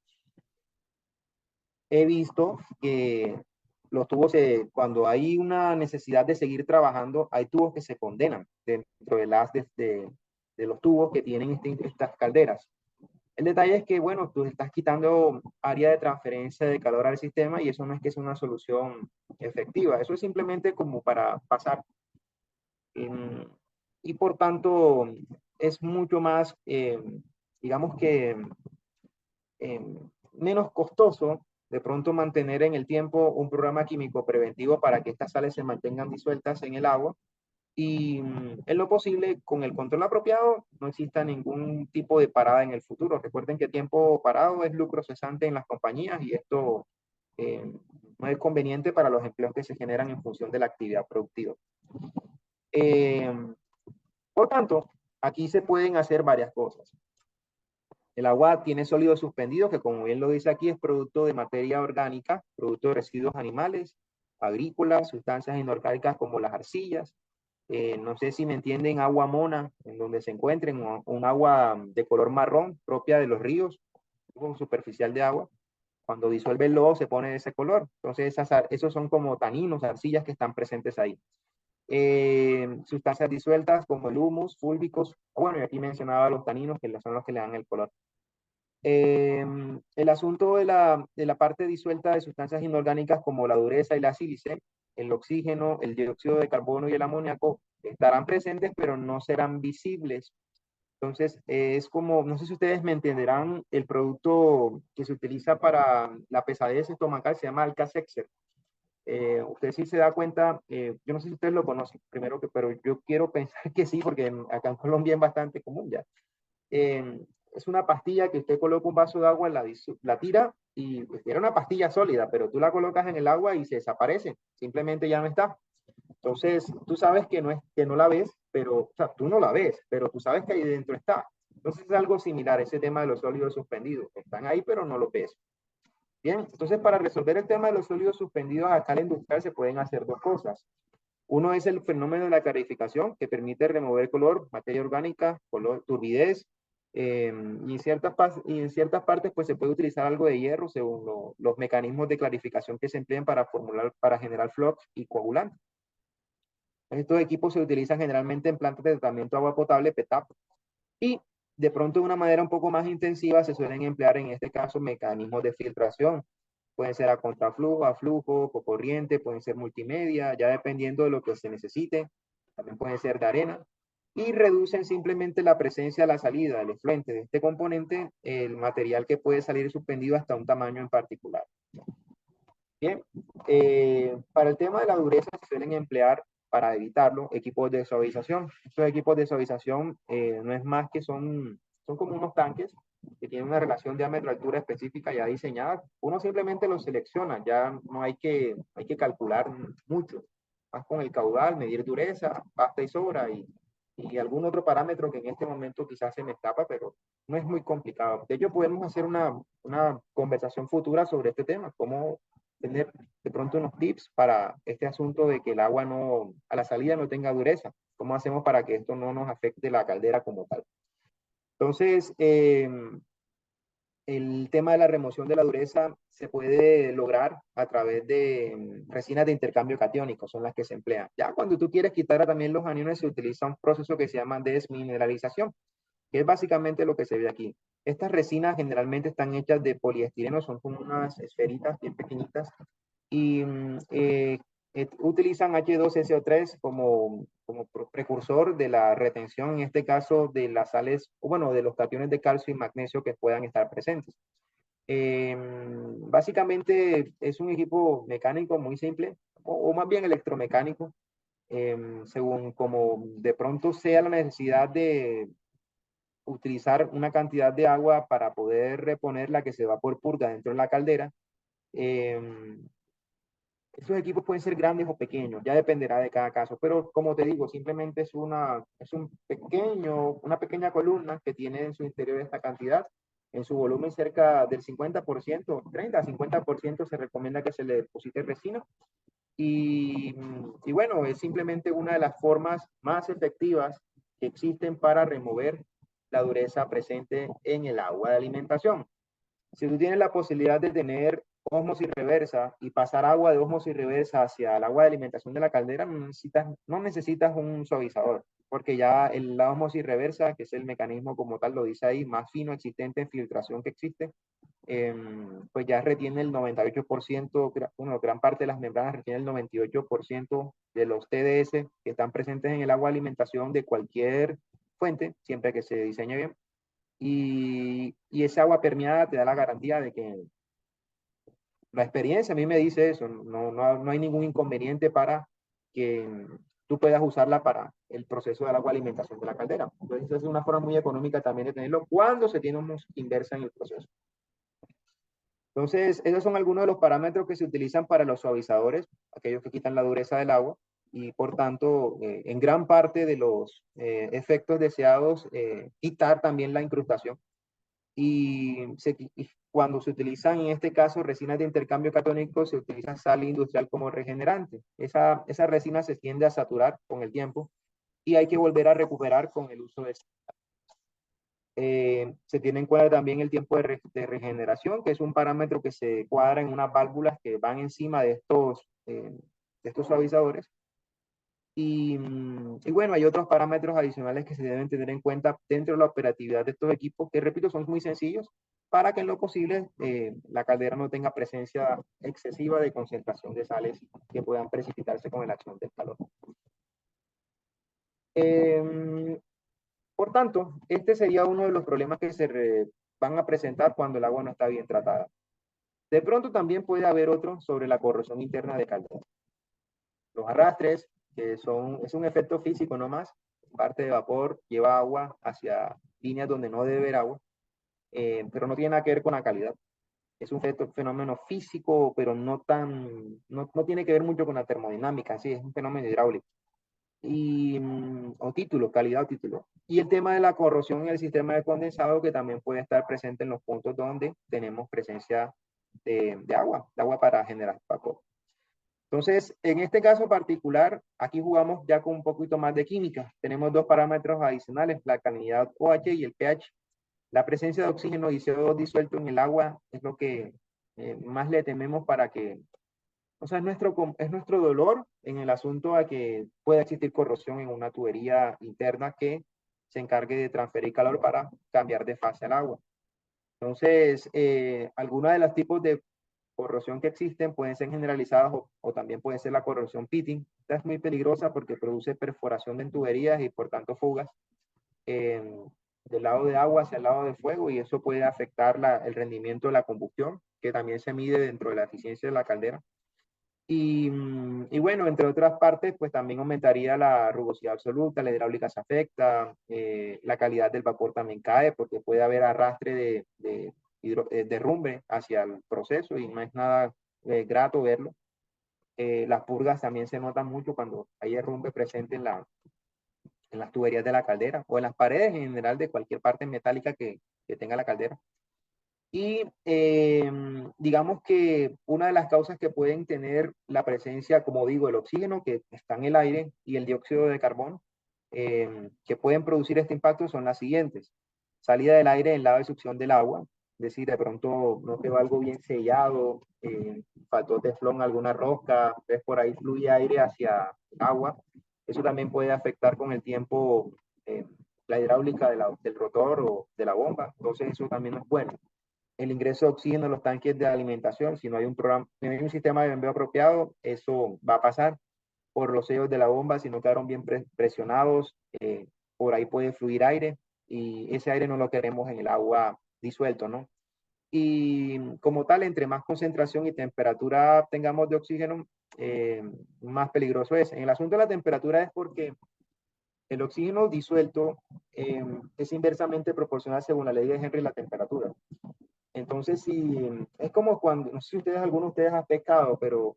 He visto que los tubos, cuando hay una necesidad de seguir trabajando, hay tubos que se condenan dentro de los tubos que tienen estas calderas. El detalle es que, bueno, tú estás quitando área de transferencia de calor al sistema, y eso no es que sea una solución efectiva. Eso es simplemente como para pasar. Y por tanto, es mucho más, digamos que, eh, menos costoso de pronto mantener en el tiempo un programa químico preventivo para que estas sales se mantengan disueltas en el agua, y en lo posible, con el control apropiado, no exista ningún tipo de parada en el futuro. Recuerden que tiempo parado es lucro cesante en las compañías, y esto eh, no es conveniente para los empleos que se generan en función de la actividad productiva. Eh, por tanto, aquí se pueden hacer varias cosas. El agua tiene sólidos suspendidos, que como bien lo dice aquí, es producto de materia orgánica, producto de residuos animales, agrícolas, sustancias inorgánicas como las arcillas. No sé si me entienden, agua mona, en donde se encuentren, un agua de color marrón propia de los ríos, un superficial de agua. Cuando disuelve el lodo se pone de ese color. Entonces, esos son como taninos, arcillas que están presentes ahí. Sustancias disueltas como el humus, fúlbicos, bueno, y aquí mencionaba los taninos, que son los que le dan el color. El asunto de la parte disuelta de sustancias inorgánicas como la dureza y la sílice, el oxígeno, el dióxido de carbono y el amoníaco estarán presentes, pero no serán visibles. Entonces, es como, no sé si ustedes me entenderán, el producto que se utiliza para la pesadez estomacal se llama Alka-Seltzer. Usted sí se da cuenta, yo no sé si ustedes lo conocen, primero que, pero yo quiero pensar que sí, porque acá en Colombia es bastante común ya. Es una pastilla que usted coloca un vaso de agua, la tira, y pues, era una pastilla sólida, pero tú la colocas en el agua y se desaparece, simplemente ya no está. Entonces, tú sabes que no la ves, pero, o sea, tú no la ves, pero tú sabes que ahí dentro está. Entonces es algo similar, ese tema de los sólidos suspendidos. Están ahí, pero no lo ves. Bien, entonces para resolver el tema de los sólidos suspendidos a escala industrial se pueden hacer dos cosas. Uno es el fenómeno de la clarificación, que permite remover color, materia orgánica, color, turbidez, y en ciertas partes pues se puede utilizar algo de hierro según los mecanismos de clarificación que se emplean para generar flux y coagulantes. Estos equipos se utilizan generalmente en plantas de tratamiento de agua potable, PETAP, y de pronto de una manera un poco más intensiva se suelen emplear en este caso mecanismos de filtración. Pueden ser a contraflujo, a flujo, con corriente, pueden ser multimedia, ya dependiendo de lo que se necesite. También pueden ser de arena. Y reducen simplemente la presencia, la salida, el efluente de este componente, el material que puede salir suspendido hasta un tamaño en particular. Bien, para el tema de la dureza se suelen emplear, para evitarlo, equipos de suavización. Estos equipos de suavización no es más que son como unos tanques que tienen una relación diámetro-altura específica ya diseñada, uno simplemente lo selecciona, ya no hay que calcular mucho. Más con el caudal, medir dureza, basta y sobra, y algún otro parámetro que en este momento quizás se me escapa, pero no es muy complicado. De hecho, podemos hacer una conversación futura sobre este tema, cómo tener de pronto unos tips para este asunto de que el agua no, a la salida no tenga dureza. ¿Cómo hacemos para que esto no nos afecte la caldera como tal? Entonces, el tema de la remoción de la dureza se puede lograr a través de resinas de intercambio catiónico, son las que se emplean. Ya cuando tú quieres quitar también los aniones, se utiliza un proceso que se llama desmineralización, que es básicamente lo que se ve aquí. Estas resinas generalmente están hechas de poliestireno, son como unas esferitas bien pequeñitas y utilizan H2SO3 como precursor de la retención, en este caso de las sales, o bueno, de los cationes de calcio y magnesio que puedan estar presentes. Básicamente es un equipo mecánico muy simple, o más bien electromecánico, según como de pronto sea la necesidad de utilizar una cantidad de agua para poder reponer la que se va por purga dentro de la caldera. Eh, Esos equipos pueden ser grandes o pequeños, ya dependerá de cada caso, pero como te digo, simplemente es una pequeña columna que tiene en su interior esta cantidad, en su volumen cerca del 50%, 30 a 50% se recomienda que se le deposite resina y bueno, es simplemente una de las formas más efectivas que existen para remover la dureza presente en el agua de alimentación. Si tú tienes la posibilidad de tener ósmosis reversa y pasar agua de ósmosis reversa hacia el agua de alimentación de la caldera, no necesitas un suavizador, porque ya la ósmosis reversa, que es el mecanismo como tal, lo dice ahí, más fino existente en filtración que existe, pues ya retiene el 98%, bueno, gran parte de las membranas retiene el 98% de los TDS que están presentes en el agua de alimentación de cualquier fuente, siempre que se diseñe bien. Y esa agua permeada te da la garantía de que la experiencia a mí me dice eso, no hay ningún inconveniente para que tú puedas usarla para el proceso del agua alimentación de la caldera. Entonces, esa es una forma muy económica también de tenerlo cuando se tiene una inversa en el proceso. Entonces, esos son algunos de los parámetros que se utilizan para los suavizadores, aquellos que quitan la dureza del agua, y por tanto, en gran parte de los efectos deseados, quitar también la incrustación. Y cuando se utilizan, en este caso, resinas de intercambio catónico, se utiliza sal industrial como regenerante. Esa resina se tiende a saturar con el tiempo y hay que volver a recuperar con el uso de se tiene en cuenta también el tiempo de regeneración, que es un parámetro que se cuadra en unas válvulas que van encima de estos suavizadores. Y bueno, hay otros parámetros adicionales que se deben tener en cuenta dentro de la operatividad de estos equipos, que repito, son muy sencillos, para que en lo posible la caldera no tenga presencia excesiva de concentración de sales que puedan precipitarse con la acción del calor. Por tanto, este sería uno de los problemas que van a presentar cuando el agua no está bien tratada. De pronto también puede haber otro sobre la corrosión interna de caldera. Los arrastres, es un efecto físico nomás, parte de vapor lleva agua hacia líneas donde no debe haber agua, pero no tiene nada que ver con la calidad. Es un fenómeno físico, pero no tiene que ver mucho con la termodinámica, sí, es un fenómeno hidráulico. O título, calidad o título. Y el tema de la corrosión en el sistema de condensado, que también puede estar presente en los puntos donde tenemos presencia de agua para generar vapor. Entonces, en este caso particular, aquí jugamos ya con un poquito más de química. Tenemos dos parámetros adicionales, la calinidad OH y el pH. La presencia de oxígeno y CO2 disuelto en el agua es lo que más le tememos para que, o sea, es nuestro dolor en el asunto a que pueda existir corrosión en una tubería interna que se encargue de transferir calor para cambiar de fase al agua. Entonces, algunos de los tipos de corrosión que existen pueden ser generalizadas o también puede ser la corrosión pitting. Esta es muy peligrosa porque produce perforación de tuberías y por tanto fugas del lado de agua hacia el lado de fuego y eso puede afectar el rendimiento de la combustión, que también se mide dentro de la eficiencia de la caldera. Y bueno, entre otras partes, pues también aumentaría la rugosidad absoluta, la hidráulica se afecta, la calidad del vapor también cae porque puede haber arrastre de derrumbe hacia el proceso y no es nada grato verlo. Las purgas también se notan mucho cuando hay derrumbe presente en las tuberías de la caldera o en las paredes en general de cualquier parte metálica que tenga la caldera. Y digamos que una de las causas que pueden tener la presencia, como digo, el oxígeno que está en el aire y el dióxido de carbono, que pueden producir este impacto son las siguientes. Salida del aire en lado de succión del agua, es decir, de pronto no quedó algo bien sellado, faltó teflón, alguna rosca, ves por ahí fluye aire hacia el agua. Eso también puede afectar con el tiempo la hidráulica del rotor o de la bomba, entonces eso también no es bueno. El ingreso de oxígeno en los tanques de alimentación, si no hay un programa, si no hay un sistema de bombeo apropiado, eso va a pasar por los sellos de la bomba, si no quedaron bien presionados, por ahí puede fluir aire y ese aire no lo queremos en el agua disuelto, ¿no? Y como tal, entre más concentración y temperatura tengamos de oxígeno, más peligroso es. En el asunto de la temperatura es porque el oxígeno disuelto es inversamente proporcional según la ley de Henry la temperatura. Entonces, si es como cuando, no sé si ustedes, algunos de ustedes han pescado, pero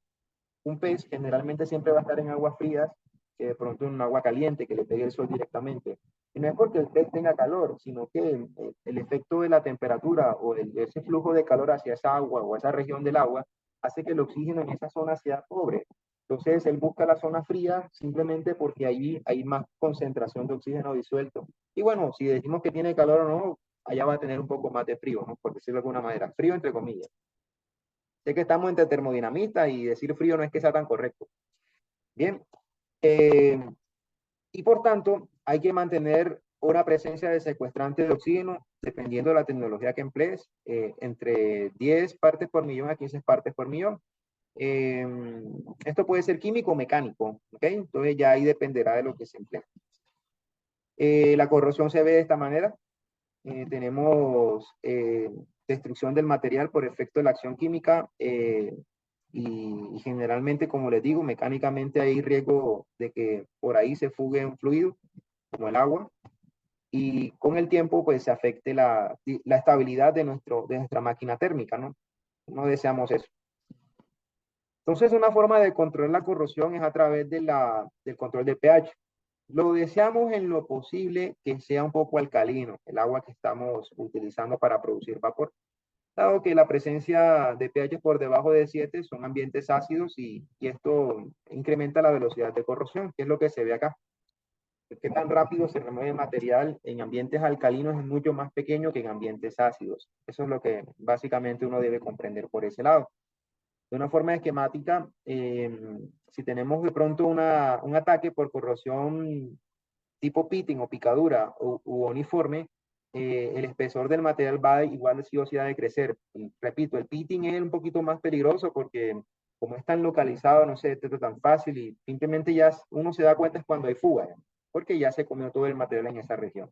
un pez generalmente siempre va a estar en aguas frías que de pronto en agua caliente, que le pegue el sol directamente. Y no es porque el pez tenga calor, sino que el efecto de la temperatura o ese flujo de calor hacia esa agua o esa región del agua hace que el oxígeno en esa zona sea pobre. Entonces, él busca la zona fría simplemente porque allí hay más concentración de oxígeno disuelto. Y bueno, si decimos que tiene calor o no, allá va a tener un poco más de frío, ¿no? Por decirlo de alguna manera. Frío entre comillas. Sé que estamos entre termodinamistas y decir frío no es que sea tan correcto. Bien, eh, y por tanto hay que mantener una presencia de secuestrante de oxígeno, dependiendo de la tecnología que emplees, entre 10 partes por millón a 15 partes por millón. Eh, Esto puede ser químico o mecánico, ¿ok? Entonces ya ahí dependerá de lo que se emplee. La corrosión se ve de esta manera. Tenemos destrucción del material por efecto de la acción química y generalmente, como les digo, mecánicamente hay riesgo de que por ahí se fugue un fluido, como el agua, y con el tiempo pues se afecte la estabilidad de nuestra máquina térmica, ¿no? No deseamos eso. Entonces, una forma de controlar la corrosión es a través del control de pH. Lo deseamos en lo posible que sea un poco alcalino, el agua que estamos utilizando para producir vapor. Dado que la presencia de pH por debajo de 7 son ambientes ácidos y esto incrementa la velocidad de corrosión, que es lo que se ve acá. Qué tan rápido se remueve el material en ambientes alcalinos es mucho más pequeño que en ambientes ácidos. Eso es lo que básicamente uno debe comprender por ese lado. De una forma esquemática, si tenemos de pronto un ataque por corrosión tipo pitting o picadura u uniforme, el espesor del material va igual sí o sí a decrecer. Y repito, el pitting es un poquito más peligroso porque como es tan localizado, no se detecta tan fácil y simplemente ya uno se da cuenta es cuando hay fuga, ¿ya? Porque ya se comió todo el material en esa región.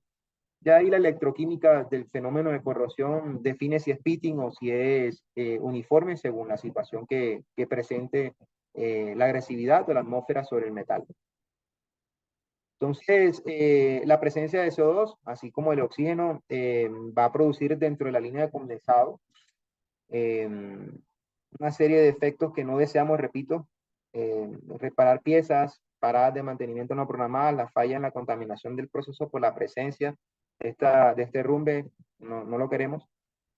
Ya ahí la electroquímica del fenómeno de corrosión define si es pitting o si es uniforme según la situación que presente la agresividad de la atmósfera sobre el metal. Entonces, la presencia de CO2, así como el oxígeno, va a producir dentro de la línea de condensado eh, una serie de efectos que no deseamos, repito, reparar piezas, paradas de mantenimiento no programadas, la falla en la contaminación del proceso por la presencia de este rumbe, no lo queremos.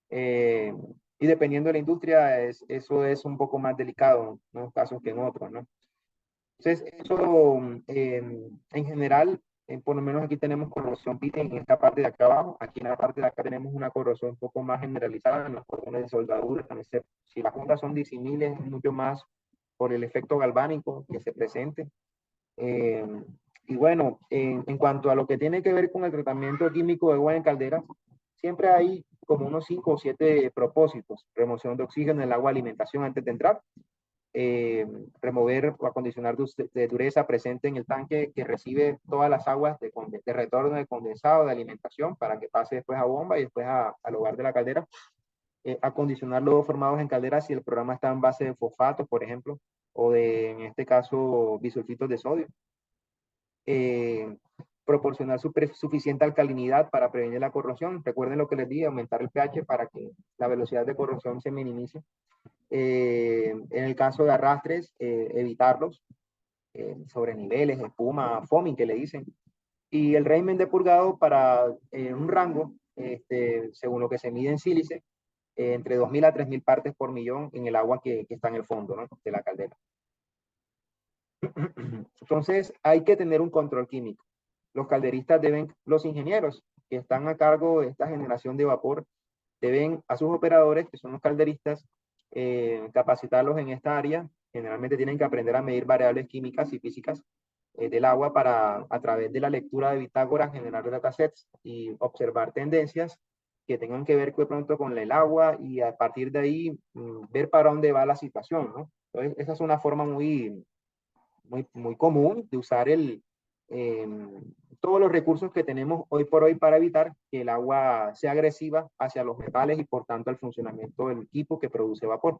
Eh, y dependiendo de la industria, eso es un poco más delicado en unos casos que en otros, ¿no? Entonces, eso en general, por lo menos aquí tenemos corrosión PIT en esta parte de acá abajo. Aquí en la parte de acá tenemos una corrosión un poco más generalizada en los cordones de soldadura. Si las puntas son disímiles, es mucho más por el efecto galvánico que se presente. Eh, y bueno, en cuanto a lo que tiene que ver con el tratamiento químico de agua en calderas, siempre hay como unos 5 o 7 propósitos. Remoción de oxígeno en el agua, alimentación antes de entrar, remover o acondicionar de dureza presente en el tanque que recibe todas las aguas de retorno de condensado, de alimentación, para que pase después a bomba y después al hogar de la caldera. Acondicionar lodos formados en calderas si el programa está en base de fosfatos, por ejemplo. o de, en este caso, bisulfitos de sodio. Eh, Proporcionar suficiente alcalinidad para prevenir la corrosión. Recuerden lo que les dije, aumentar el pH para que la velocidad de corrosión se minimice. En el caso de arrastres, evitarlos, sobre niveles, espuma, foaming que le dicen. Y el régimen de purgado para un rango, según lo que se mide en sílice, entre 2.000 a 3.000 partes por millón en el agua que está en el fondo, ¿no?, de la caldera. Entonces, hay que tener un control químico. Los calderistas deben, los ingenieros que están a cargo de esta generación de vapor, deben a sus operadores, que son los calderistas, capacitarlos en esta área. Generalmente tienen que aprender a medir variables químicas y físicas del agua para, a través de la lectura de bitácoras, generar datasets y observar tendencias que tengan que ver de pronto con el agua y a partir de ahí ver para dónde va la situación, ¿no? Entonces, esa es una forma muy común de usar eh, todos los recursos que tenemos hoy por hoy para evitar que el agua sea agresiva hacia los metales y por tanto el funcionamiento del equipo que produce vapor.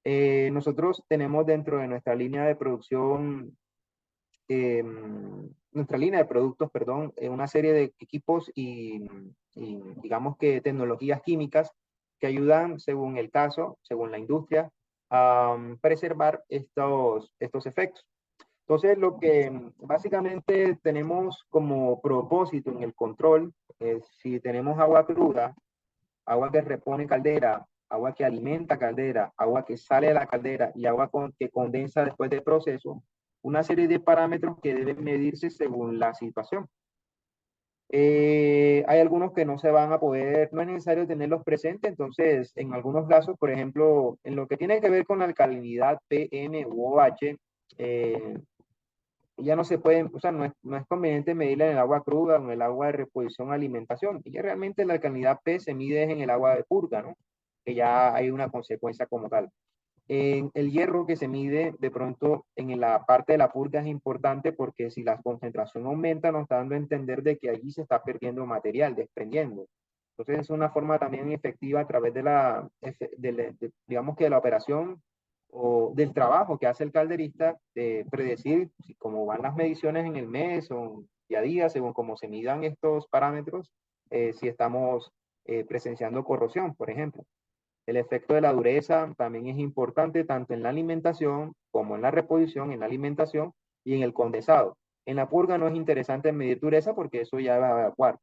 Nosotros tenemos dentro de nuestra línea de producción, nuestra línea de productos, perdón, una serie de equipos y digamos que tecnologías químicas que ayudan, según el caso, según la industria, a preservar estos efectos. Entonces, lo que básicamente tenemos como propósito en el control es si tenemos agua cruda, agua que repone caldera, agua que alimenta caldera, agua que sale de la caldera y agua que condensa después del proceso, una serie de parámetros que deben medirse según la situación. Hay algunos que no se van a poder, no es necesario tenerlos presentes, entonces en algunos casos, por ejemplo, en lo que tiene que ver con la alcalinidad PM u OH, ya no se puede, o sea, no es conveniente medirla en el agua cruda o en el agua de reposición alimentación. Y ya realmente la alcalinidad P se mide en el agua de purga, ¿no? Que ya hay una consecuencia como tal. En el hierro que se mide de pronto en la parte de la purga es importante porque si la concentración aumenta nos está dando a entender de que allí se está perdiendo material, desprendiendo. Entonces es una forma también efectiva a través digamos que de la operación o del trabajo que hace el calderista de predecir cómo van las mediciones en el mes o día a día, según cómo se midan estos parámetros, si estamos presenciando corrosión, por ejemplo. El efecto de la dureza también es importante tanto en la alimentación como en la reposición, en la alimentación y en el condensado. En la purga no es interesante medir dureza porque eso ya va a evacuar.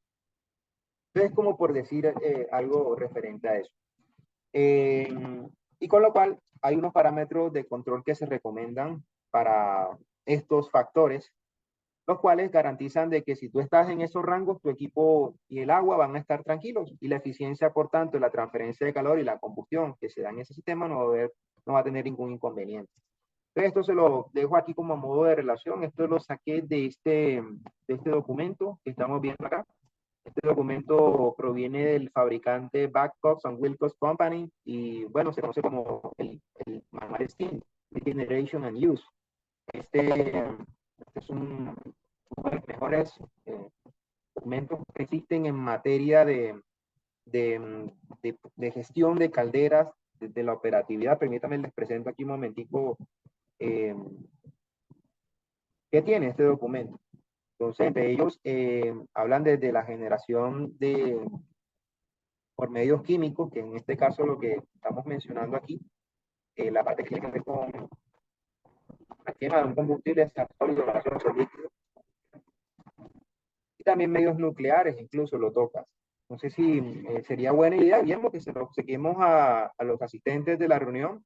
Entonces, como por decir algo referente a eso. Eh, y con lo cual, hay unos parámetros de control que se recomiendan para estos factores, los cuales garantizan de que si tú estás en esos rangos, tu equipo y el agua van a estar tranquilos y la eficiencia, por tanto, la transferencia de calor y la combustión que se da en ese sistema no va a tener ningún inconveniente. Entonces, esto se lo dejo aquí como a modo de relación. Esto lo saqué de este documento que estamos viendo acá. Este documento proviene del fabricante Babcock & Wilcox Company y, bueno, se conoce como el manual STEAM, Generation and Use. Este es uno de los mejores documentos que existen en materia de gestión de calderas, de la operatividad. Permítanme, les presento aquí un momentico eh, qué tiene este documento. Entonces, entre ellos hablan desde la generación por medios químicos, que en este caso lo que estamos mencionando aquí, la parte que tiene que ver con la quema de un combustible, sea sólido, gaseoso, líquido, y también medios nucleares, incluso lo tocas. No sé si sería buena idea, bien, que se lo obsequiemos a los asistentes de la reunión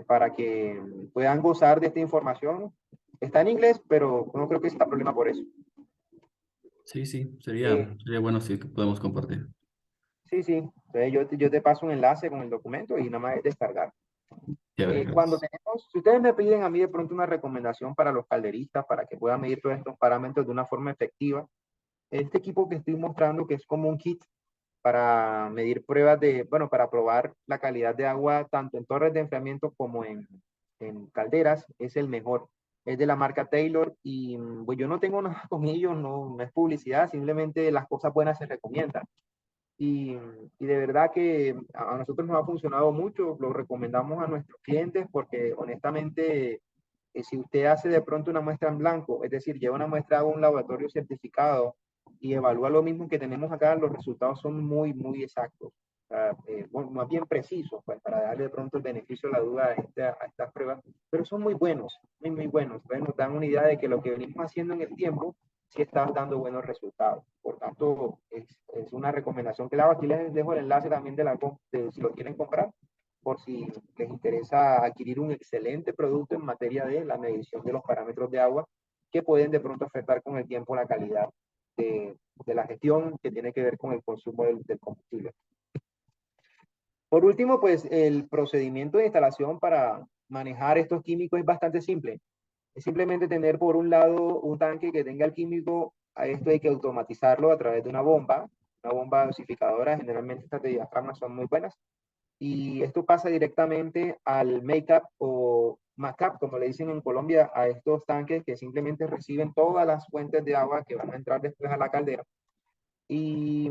para que puedan gozar de esta información. Está en inglés, pero no creo que sea problema por eso. Sí, sí, Eh, sería bueno si podemos compartir. sí, sí. Entonces yo te paso un enlace con el documento y nada más es descargar. Chévere, Cuando gracias. tenemos, si ustedes me piden a mí de pronto una recomendación para los calderistas, para que puedan medir todos estos parámetros de una forma efectiva, este equipo que estoy mostrando, que es como un kit para medir pruebas bueno, para probar la calidad de agua tanto en torres de enfriamiento como en calderas, es el mejor. Es de la marca Taylor y pues yo no tengo nada con ellos, no es publicidad, simplemente las cosas buenas se recomiendan. y, y de verdad que a nosotros nos ha funcionado mucho, lo recomendamos a nuestros clientes porque honestamente, si usted hace de pronto una muestra en blanco, es decir, lleva una muestra a un laboratorio certificado y evalúa lo mismo que tenemos acá, los resultados son muy, muy exactos. O sea, bueno, más bien precisos, pues, para darle de pronto el beneficio de la duda a estas pruebas, pero son muy buenos, muy, muy buenos. Entonces nos dan una idea de que lo que venimos haciendo en el tiempo sí está dando buenos resultados. Por tanto, es una recomendación que le hago. Aquí les dejo el enlace también de si lo quieren comprar, por si les interesa adquirir un excelente producto en materia de la medición de los parámetros de agua que pueden de pronto afectar con el tiempo la calidad de la gestión que tiene que ver con el consumo del combustible. Por último, pues el procedimiento de instalación para manejar estos químicos es bastante simple. Es simplemente tener por un lado un tanque que tenga el químico. A esto hay que automatizarlo a través de una bomba dosificadora. Generalmente estas de diafragma son muy buenas. Y esto pasa directamente al make-up o MACAP, como le dicen en Colombia, a estos tanques que simplemente reciben todas las fuentes de agua que van a entrar después a la caldera. Y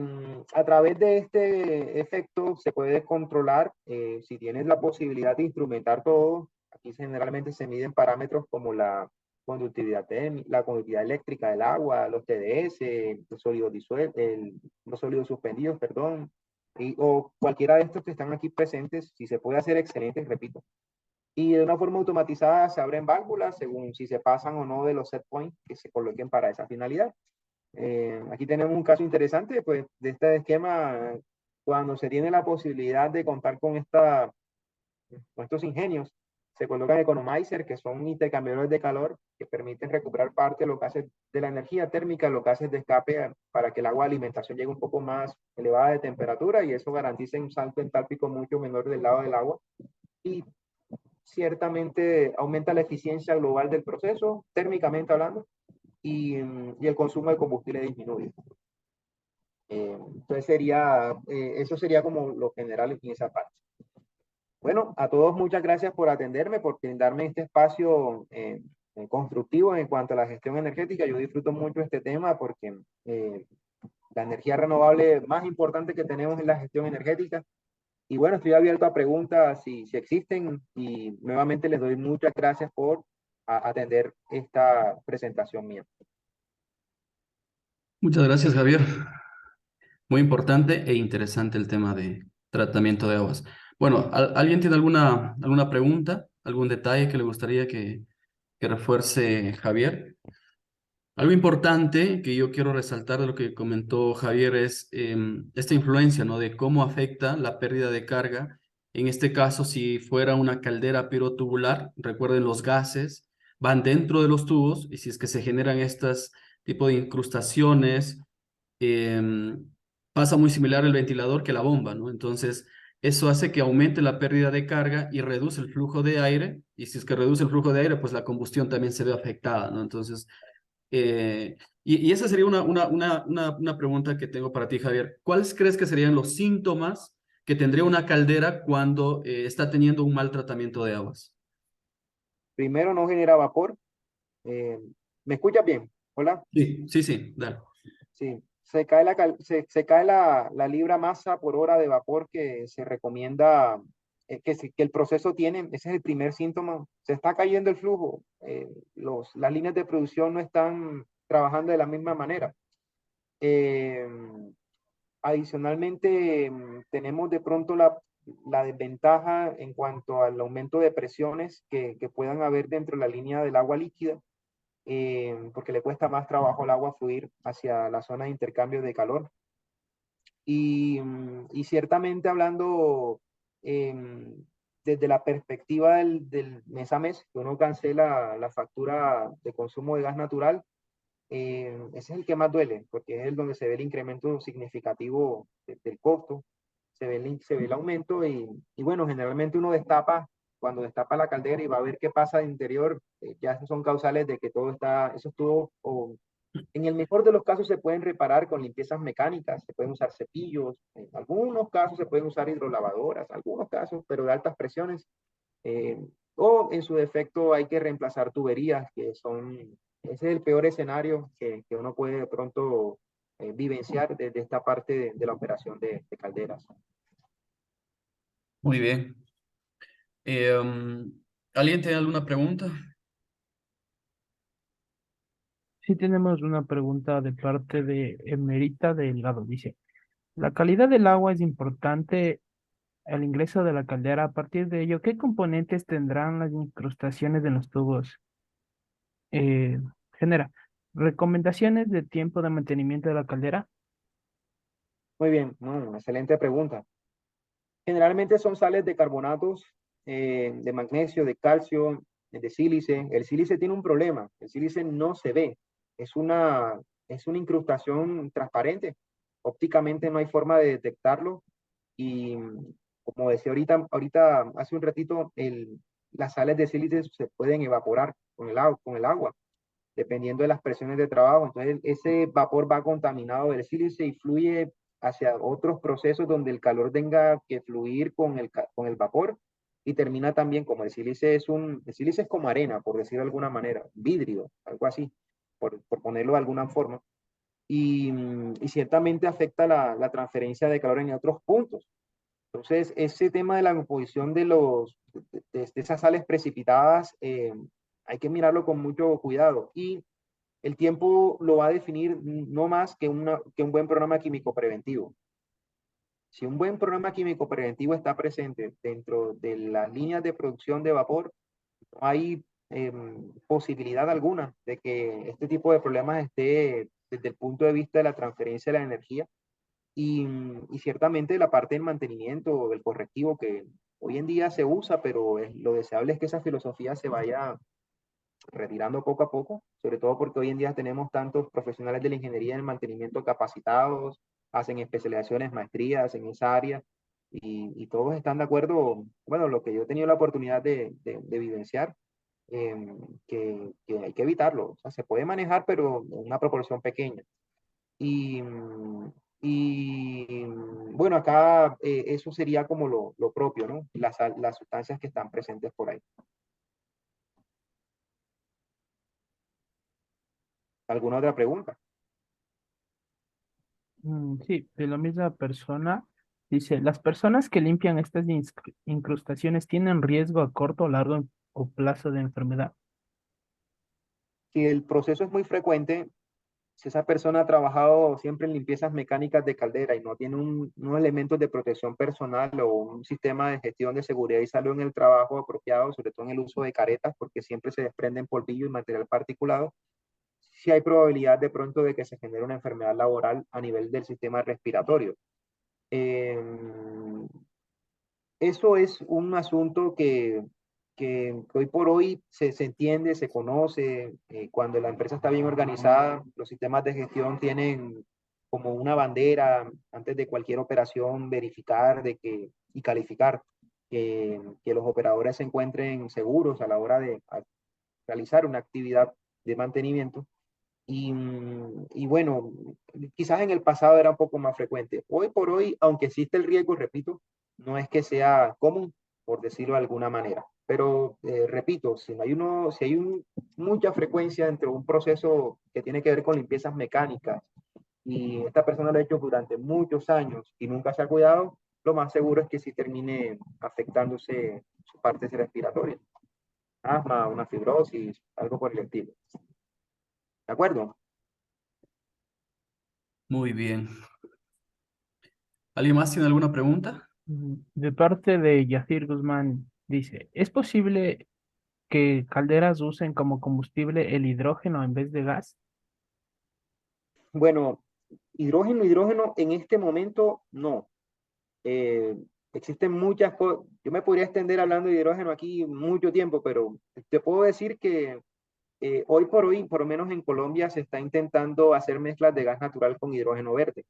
a través de este efecto se puede controlar, si tienes la posibilidad de instrumentar todo. Aquí generalmente se miden parámetros como la conductividad, la conductividad eléctrica del agua, los TDS, los sólidos los sólidos suspendidos, perdón, o cualquiera de estos que están aquí presentes. Si se puede hacer, excelente, repito. Y de una forma automatizada se abren válvulas según si se pasan o no de los set points que se coloquen para esa finalidad. Aquí tenemos un caso interesante, pues, de este esquema. Cuando se tiene la posibilidad de contar con estos ingenios, se colocan economizers, que son intercambiadores de calor que permiten recuperar parte de los gases de la energía térmica, los gases de escape, para que el agua de alimentación llegue un poco más elevada de temperatura, y eso garantiza un salto entálpico mucho menor del lado del agua y ciertamente aumenta la eficiencia global del proceso, térmicamente hablando, y el consumo de combustible disminuye. Entonces eso sería como lo general en esa parte. Bueno, a todos muchas gracias por atenderme, por brindarme este espacio constructivo en cuanto a la gestión energética. Yo disfruto mucho este tema porque la energía renovable más importante que tenemos es la gestión energética. Y bueno, estoy abierto a preguntas si existen, y nuevamente les doy muchas gracias por atender esta presentación mía. Muchas gracias, Javier. Muy importante e interesante el tema de tratamiento de aguas. Bueno, ¿alguien tiene alguna pregunta, algún detalle que le gustaría que refuerce Javier? Algo importante que yo quiero resaltar de lo que comentó Javier es esta influencia, ¿no? De cómo afecta la pérdida de carga. En este caso, si fuera una caldera pirotubular, recuerden, los gases van dentro de los tubos, y si es que se generan estas tipo de incrustaciones, em, pasa muy similar el ventilador que la bomba, ¿no? Entonces, eso hace que aumente la pérdida de carga y reduce el flujo de aire, y si es que reduce el flujo de aire, pues la combustión también se ve afectada, ¿no? Entonces, y esa sería una pregunta que tengo para ti, Javier. ¿Cuáles crees que serían los síntomas que tendría una caldera cuando está teniendo un mal tratamiento de aguas? Primero, no genera vapor. Eh, ¿Me escuchas bien? Hola. Sí, sí, sí, dale. Sí, se cae la libra masa por hora de vapor que se recomienda, que el proceso tiene. Ese es el primer síntoma. Se está cayendo el flujo. Las líneas de producción no están trabajando de la misma manera. Eh, Adicionalmente, tenemos de pronto la desventaja en cuanto al aumento de presiones que puedan haber dentro de la línea del agua líquida, porque le cuesta más trabajo al agua fluir hacia la zona de intercambio de calor. Y ciertamente hablando, desde la perspectiva del mes a mes, que uno cancela la factura de consumo de gas natural, ese es el que más duele, porque es el donde se ve el incremento significativo del costo, se ve el aumento, y bueno, generalmente uno cuando destapa la caldera y va a ver qué pasa de interior, ya esos son causales de que eso estuvo, o en el mejor de los casos se pueden reparar con limpiezas mecánicas, se pueden usar cepillos, en algunos casos se pueden usar hidrolavadoras, algunos casos, pero de altas presiones, eh, o en su defecto hay que reemplazar tuberías, ese es el peor escenario que uno puede de pronto vivenciar desde esta parte de la operación de calderas. Muy bien. ¿Alguien tiene alguna pregunta? Sí tenemos una pregunta de parte de Emerita Delgado. Dice, ¿la calidad del agua es importante al ingreso de la caldera? A partir de ello, ¿qué componentes tendrán las incrustaciones de los tubos? Eh, Genera. ¿Recomendaciones de tiempo de mantenimiento de la caldera? Muy bien, no, excelente pregunta. Generalmente son sales de carbonatos, de magnesio, de calcio, de sílice. El sílice tiene un problema. El sílice no se ve. Es es una incrustación transparente. Ópticamente no hay forma de detectarlo. Y como decía ahorita hace un ratito, las sales de sílice se pueden evaporar con el agua, dependiendo de las presiones de trabajo. Entonces, ese vapor va contaminado del sílice y fluye hacia otros procesos donde el calor tenga que fluir con el vapor y termina también, como el sílice es como arena, por decirlo de alguna manera, vidrio, algo así, por ponerlo de alguna forma. Y ciertamente afecta la transferencia de calor en otros puntos. Entonces, ese tema de la composición de esas sales precipitadas, hay que mirarlo con mucho cuidado. Y el tiempo lo va a definir no más que un buen programa químico preventivo. Si un buen programa químico preventivo está presente dentro de las líneas de producción de vapor, no hay posibilidad alguna de que este tipo de problemas esté desde el punto de vista de la transferencia de la energía y ciertamente la parte del mantenimiento, del correctivo que hoy en día se usa, pero lo deseable es que esa filosofía se vaya retirando poco a poco, sobre todo porque hoy en día tenemos tantos profesionales de la ingeniería en el mantenimiento capacitados, hacen especializaciones, maestrías en esa área y todos están de acuerdo, bueno, lo que yo he tenido la oportunidad de vivenciar, que hay que evitarlo. O sea, se puede manejar, pero en una proporción pequeña. Y, bueno, acá eso sería como lo propio, ¿no? Las sustancias que están presentes por ahí. ¿Alguna otra pregunta? Sí, de la misma persona. Dice, ¿las personas que limpian estas incrustaciones tienen riesgo a corto, largo o plazo de enfermedad? Si el proceso es muy frecuente, si esa persona ha trabajado siempre en limpiezas mecánicas de caldera y no tiene unos elementos de protección personal o un sistema de gestión de seguridad y salud en el trabajo apropiado, sobre todo en el uso de caretas, porque siempre se desprenden polvillo y material particulado, sí hay probabilidad de pronto de que se genere una enfermedad laboral a nivel del sistema respiratorio. Eh, Eso es un asunto que hoy por hoy se entiende, se conoce. Cuando la empresa está bien organizada, los sistemas de gestión tienen como una bandera antes de cualquier operación, verificar y calificar que los operadores se encuentren seguros a la hora de realizar una actividad de mantenimiento. Y bueno, quizás en el pasado era un poco más frecuente. Hoy por hoy, aunque existe el riesgo, repito, no es que sea común, por decirlo de alguna manera. Pero repito, si hay mucha frecuencia dentro de un proceso que tiene que ver con limpiezas mecánicas y esta persona lo ha hecho durante muchos años y nunca se ha cuidado, lo más seguro es que sí termine afectándose su parte respiratoria. Asma, una fibrosis, algo por el estilo. ¿De acuerdo? Muy bien. ¿Alguien más tiene alguna pregunta? De parte de Yacir Guzmán, dice, ¿es posible que calderas usen como combustible el hidrógeno en vez de gas? Bueno, hidrógeno en este momento no. Eh, Existen muchas cosas. Yo me podría extender hablando de hidrógeno aquí mucho tiempo, pero te puedo decir que hoy por hoy, por lo menos en Colombia, se está intentando hacer mezclas de gas natural con hidrógeno verde.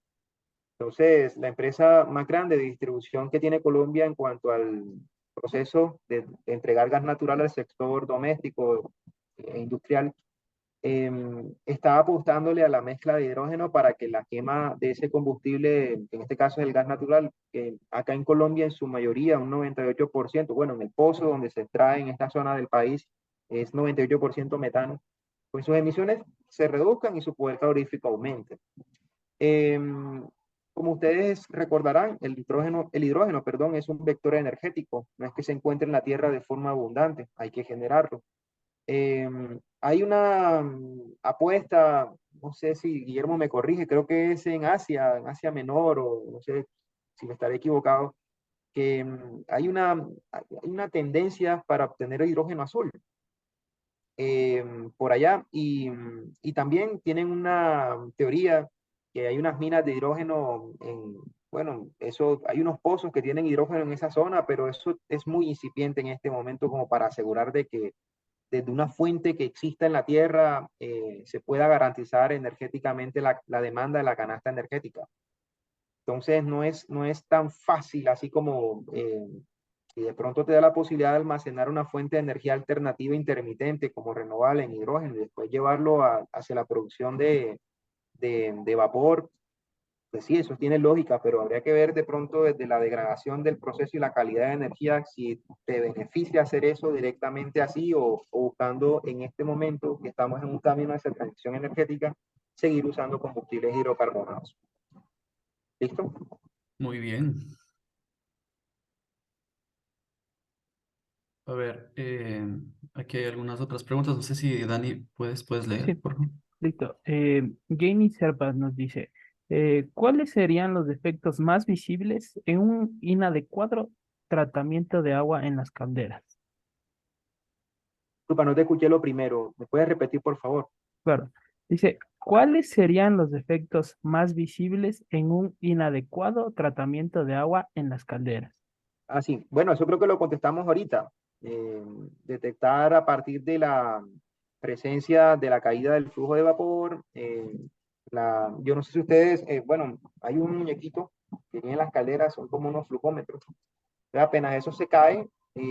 Entonces, la empresa más grande de distribución que tiene Colombia en cuanto al proceso de entregar gas natural al sector doméstico e industrial está apostándole a la mezcla de hidrógeno para que la quema de ese combustible, en este caso es el gas natural, que acá en Colombia en su mayoría, un 98%, bueno, en el pozo donde se extrae en esta zona del país es 98% metano, pues sus emisiones se reduzcan y su poder calorífico aumente. Em, Como ustedes recordarán, el hidrógeno, perdón, es un vector energético, no es que se encuentre en la Tierra de forma abundante, hay que generarlo. Hay una apuesta, no sé si Guillermo me corrige, creo que es en Asia Menor, o no sé si me estaré equivocado, que hay una tendencia para obtener hidrógeno azul por allá y también tienen una teoría que hay unas minas de hidrógeno bueno, eso, hay unos pozos que tienen hidrógeno en esa zona, pero eso es muy incipiente en este momento como para asegurar de que desde una fuente que exista en la Tierra se pueda garantizar energéticamente la demanda de la canasta energética. Entonces no es tan fácil así como si de pronto te da la posibilidad de almacenar una fuente de energía alternativa intermitente como renovable en hidrógeno y después llevarlo hacia la producción de vapor, pues sí, eso tiene lógica, pero habría que ver de pronto desde la degradación del proceso y la calidad de energía si te beneficia hacer eso directamente así o buscando en este momento que estamos en un camino hacia transición energética, seguir usando combustibles hidrocarbonados. ¿Listo? Muy bien. A ver, aquí hay algunas otras preguntas. No sé si Dani puedes leer, Sí, por favor. listo. Jamie Serpas nos dice, ¿cuáles serían los defectos más visibles en un inadecuado tratamiento de agua en las calderas? Disculpa, no te escuché lo primero. ¿Me puedes repetir, por favor? Claro. Dice, ¿cuáles serían los defectos más visibles en un inadecuado tratamiento de agua en las calderas? Ah, sí. Bueno, eso creo que lo contestamos ahorita. Detectar a partir de la presencia de la caída del flujo de vapor. Yo no sé si ustedes, bueno, hay un muñequito que tiene las calderas, son como unos flujómetros. Entonces, apenas eso se cae,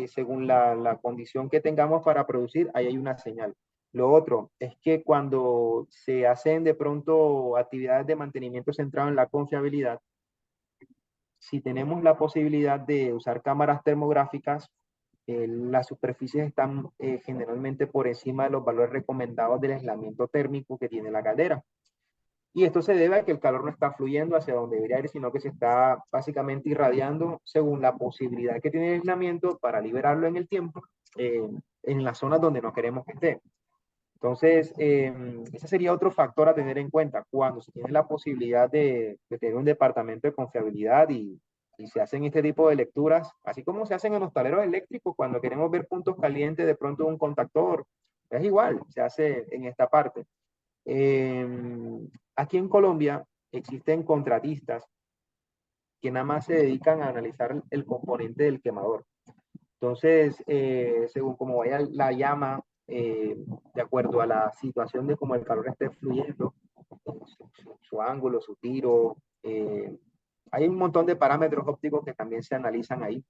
según la condición que tengamos para producir, ahí hay una señal. Lo otro es que cuando se hacen de pronto actividades de mantenimiento centrado en la confiabilidad, si tenemos la posibilidad de usar cámaras termográficas, las superficies están generalmente por encima de los valores recomendados del aislamiento térmico que tiene la caldera. Y esto se debe a que el calor no está fluyendo hacia donde debería ir, sino que se está básicamente irradiando según la posibilidad que tiene el aislamiento para liberarlo en el tiempo en las zonas donde no queremos que esté. Entonces, ese sería otro factor a tener en cuenta cuando se tiene la posibilidad de tener un departamento de confiabilidad y se hacen este tipo de lecturas, así como se hacen en los tableros eléctricos cuando queremos ver puntos calientes de pronto de un contactor. Es igual, se hace en esta parte. Eh, Aquí en Colombia existen contratistas que nada más se dedican a analizar el componente del quemador. Entonces, según cómo vaya la llama, de acuerdo a la situación de cómo el calor esté fluyendo, su ángulo, su tiro, hay un montón de parámetros ópticos que también se analizan ahí.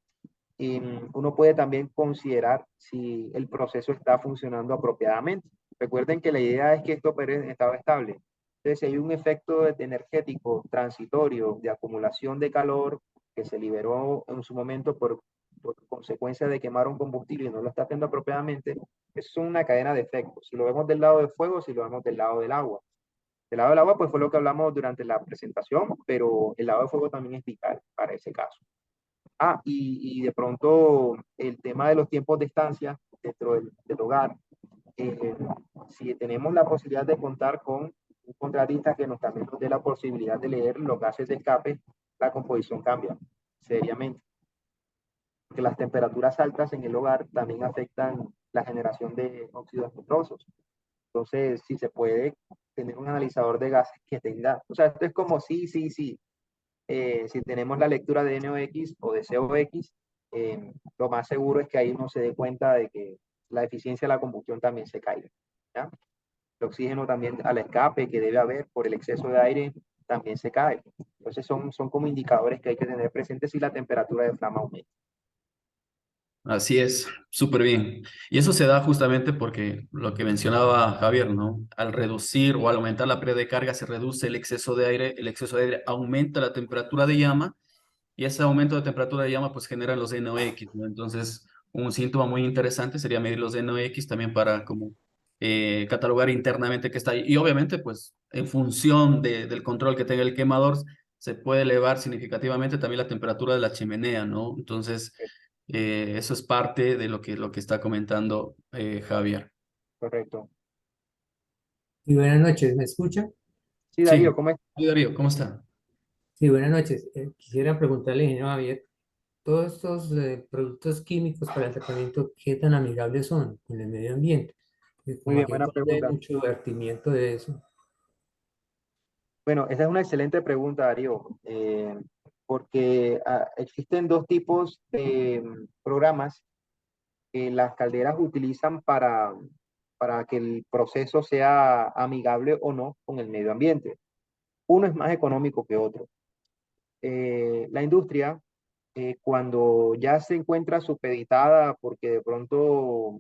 Y uno puede también considerar si el proceso está funcionando apropiadamente. Recuerden que la idea es que esto opere en estado estable. Entonces, si hay un efecto energético transitorio de acumulación de calor que se liberó en su momento por consecuencia de quemar un combustible y no lo está haciendo apropiadamente, eso es una cadena de efectos. Si lo vemos del lado del fuego, si lo vemos del lado del agua. Del lado del agua, pues fue lo que hablamos durante la presentación, pero el lado del fuego también es vital para ese caso. Ah, y de pronto el tema de los tiempos de estancia dentro del hogar. eh, si tenemos la posibilidad de contar con un contratista que también nos dé la posibilidad de leer los gases de escape, la composición cambia seriamente. Que las temperaturas altas en el hogar también afectan la generación de óxidos nitrosos. Entonces, si se puede tener un analizador de gases que tenga, o sea, esto es como sí, sí, sí, si tenemos la lectura de NOx o de COX, lo más seguro es que ahí uno se dé cuenta de que la eficiencia de la combustión también se caiga. ¿Ya? El oxígeno también al escape que debe haber por el exceso de aire también se cae. Entonces son como indicadores que hay que tener presentes si la temperatura de flama aumenta. Así es, súper bien. Y eso se da justamente porque lo que mencionaba Javier, ¿no? Al reducir o al aumentar la pérdida de carga se reduce el exceso de aire aumenta la temperatura de llama y ese aumento de temperatura de llama pues genera los NOx, ¿no? Entonces, un síntoma muy interesante sería medir los NOx también para como catalogar internamente qué está ahí. Y obviamente pues en función del control que tenga el quemador, se puede elevar significativamente también la temperatura de la chimenea, ¿no? Entonces, eso es parte de lo que está comentando Javier. Correcto. Y buenas noches, ¿me escucha? Sí, Sí. Darío, ¿cómo es? Sí, Darío, ¿cómo está? Sí, buenas noches. Quisiera preguntarle, ingeniero Javier, todos estos productos químicos para el tratamiento, ¿qué tan amigables son con el medio ambiente? Porque Muy como bien, aquí en buena Colombia hay pregunta. mucho vertimiento de eso. Bueno, esa es una excelente pregunta, Darío, porque existen dos tipos de programas que las calderas utilizan para que el proceso sea amigable o no con el medio ambiente. Uno es más económico que otro. La industria, cuando ya se encuentra supeditada porque de pronto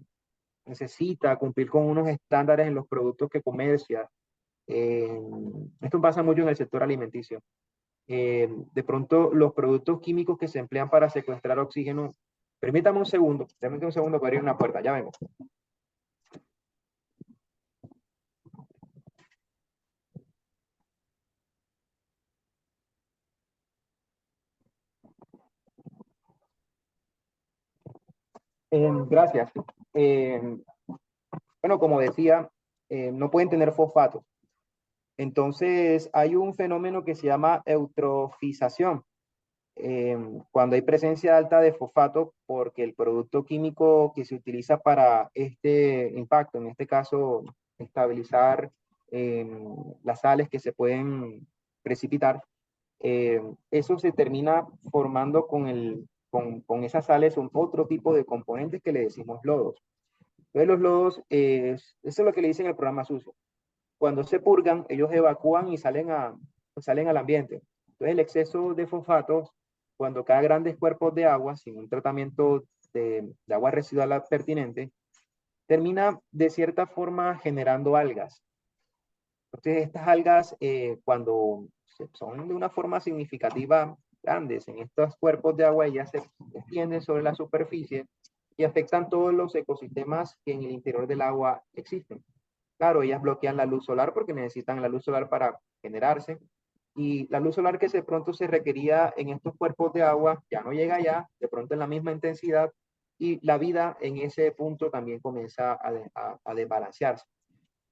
necesita cumplir con unos estándares en los productos que comercia, eh, esto pasa mucho en el sector alimenticio. De pronto los productos químicos que se emplean para secuestrar oxígeno, permítame un segundo para abrir una puerta, ya vengo. Gracias. Eh, bueno, como decía, no pueden tener fosfato. Entonces, hay un fenómeno que se llama eutrofización, cuando hay presencia alta de fosfato, porque el producto químico que se utiliza para este impacto, en este caso, estabilizar eh, las sales que se pueden precipitar, eso se termina formando con esas sales, son otro tipo de componentes que le decimos lodos. Entonces, los lodos, eso es lo que le dicen el programa sucio. Cuando se purgan, ellos evacúan y salen al ambiente. Entonces, el exceso de fosfatos, cuando cae grandes cuerpos de agua sin un tratamiento de agua residual pertinente, termina de cierta forma generando algas. Entonces, estas algas, cuando son de una forma significativa grandes en estos cuerpos de agua, ellas se extienden sobre la superficie y afectan todos los ecosistemas que en el interior del agua existen. Claro, ellas bloquean la luz solar porque necesitan la luz solar para generarse. Y la luz solar que de pronto se requería en estos cuerpos de agua ya no llega allá, de pronto en la misma intensidad, y la vida en ese punto también comienza a desbalancearse.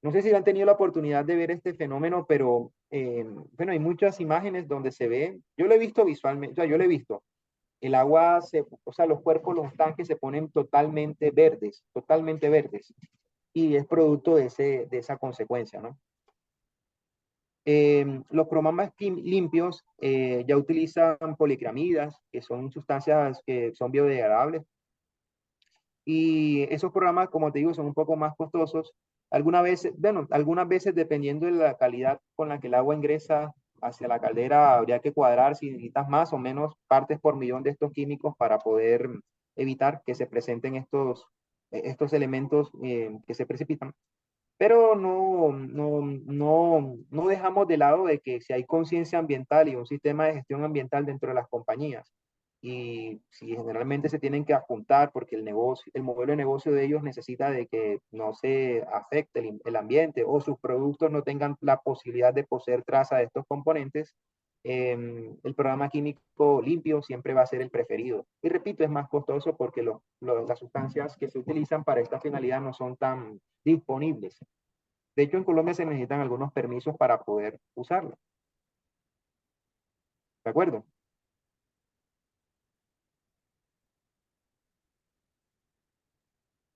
No sé si han tenido la oportunidad de ver este fenómeno, pero bueno, hay muchas imágenes donde se ve, yo lo he visto visualmente, o sea, yo lo he visto, el agua, o sea, los cuerpos, los tanques se ponen totalmente verdes, y es producto de esa consecuencia, ¿no? Los programas limpios ya utilizan policramidas, que son sustancias que son biodegradables, y esos programas, como te digo, son un poco más costosos. Algunas veces, dependiendo de la calidad con la que el agua ingresa hacia la caldera, habría que cuadrar si necesitas más o menos partes por millón de estos químicos para poder evitar que se presenten estos elementos que se precipitan. Pero no dejamos de lado de que si hay conciencia ambiental y un sistema de gestión ambiental dentro de las compañías, y si generalmente se tienen que apuntar porque el modelo de negocio de ellos necesita de que no se afecte el ambiente o sus productos no tengan la posibilidad de poseer traza de estos componentes, el programa químico limpio siempre va a ser el preferido. Y repito, es más costoso porque las sustancias que se utilizan para esta finalidad no son tan disponibles. De hecho, en Colombia se necesitan algunos permisos para poder usarlo. ¿De acuerdo?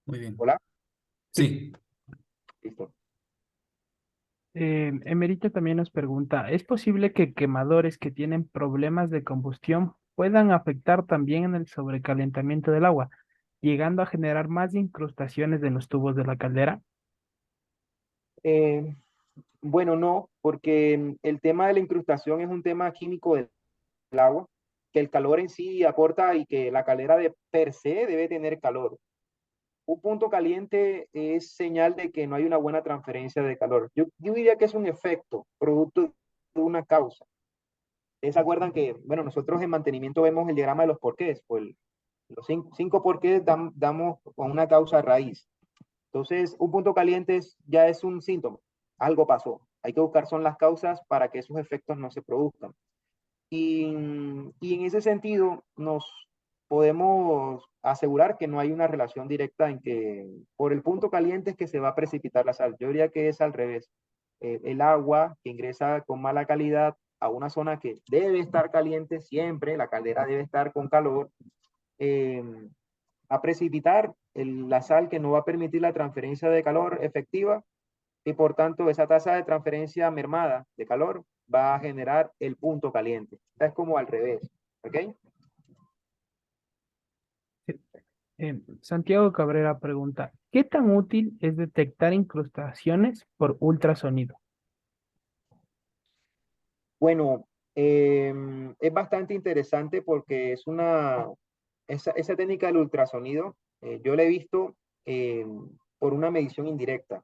Muy bien. Hola. Sí. Listo. Emerita también nos pregunta, ¿es posible que quemadores que tienen problemas de combustión puedan afectar también en el sobrecalentamiento del agua, llegando a generar más incrustaciones en los tubos de la caldera? Eh, bueno, no, porque el tema de la incrustación es un tema químico del agua, que el calor en sí aporta y que la caldera de per se debe tener calor. Un punto caliente es señal de que no hay una buena transferencia de calor. Yo diría que es un efecto, producto de una causa. ¿Ustedes se acuerdan que, bueno, nosotros en mantenimiento vemos el diagrama de los porqués? Pues los cinco porqués damos con una causa raíz. Entonces, un punto caliente ya es un síntoma. Algo pasó. Hay que buscar son las causas para que esos efectos no se produzcan. Y en ese sentido nos podemos asegurar que no hay una relación directa en que por el punto caliente es que se va a precipitar la sal. Yo diría que es al revés. El agua que ingresa con mala calidad a una zona que debe estar caliente siempre, la caldera debe estar con calor, eh, a precipitar la sal que no va a permitir la transferencia de calor efectiva y por tanto esa tasa de transferencia mermada de calor va a generar el punto caliente. Es como al revés, ¿ok? Santiago Cabrera pregunta, ¿qué tan útil es detectar incrustaciones por ultrasonido? Bueno, es bastante interesante porque es esa técnica del ultrasonido, yo la he visto por una medición indirecta.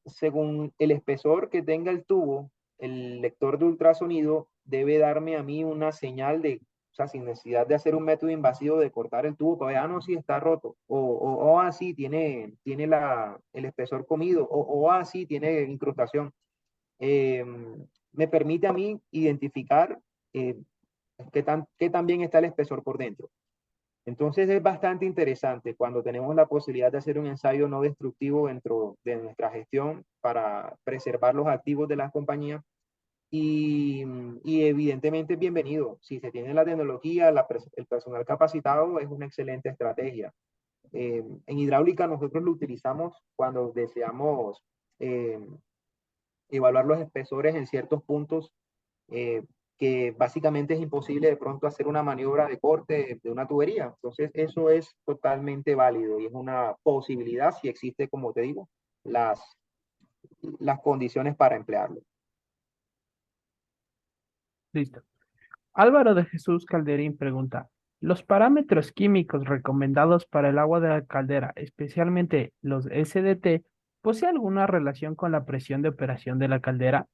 Según el espesor que tenga el tubo, el lector de ultrasonido debe darme a mí una señal de, o sea, sin necesidad de hacer un método invasivo de cortar el tubo, para ver, no, sí está roto, o así tiene el espesor comido, o así tiene incrustación. Eh, Me permite a mí identificar eh, qué tan bien está el espesor por dentro. Entonces es bastante interesante cuando tenemos la posibilidad de hacer un ensayo no destructivo dentro de nuestra gestión para preservar los activos de las compañías y evidentemente es bienvenido. Si se tiene la tecnología, el personal capacitado es una excelente estrategia. En hidráulica nosotros lo utilizamos cuando deseamos eh, evaluar los espesores en ciertos puntos eh, que básicamente es imposible de pronto hacer una maniobra de corte de una tubería. Entonces, eso es totalmente válido y es una posibilidad si existe, como te digo, las condiciones para emplearlo. Listo. Álvaro de Jesús Calderín pregunta, ¿los parámetros químicos recomendados para el agua de la caldera, especialmente los SDT, posee alguna relación con la presión de operación de la caldera?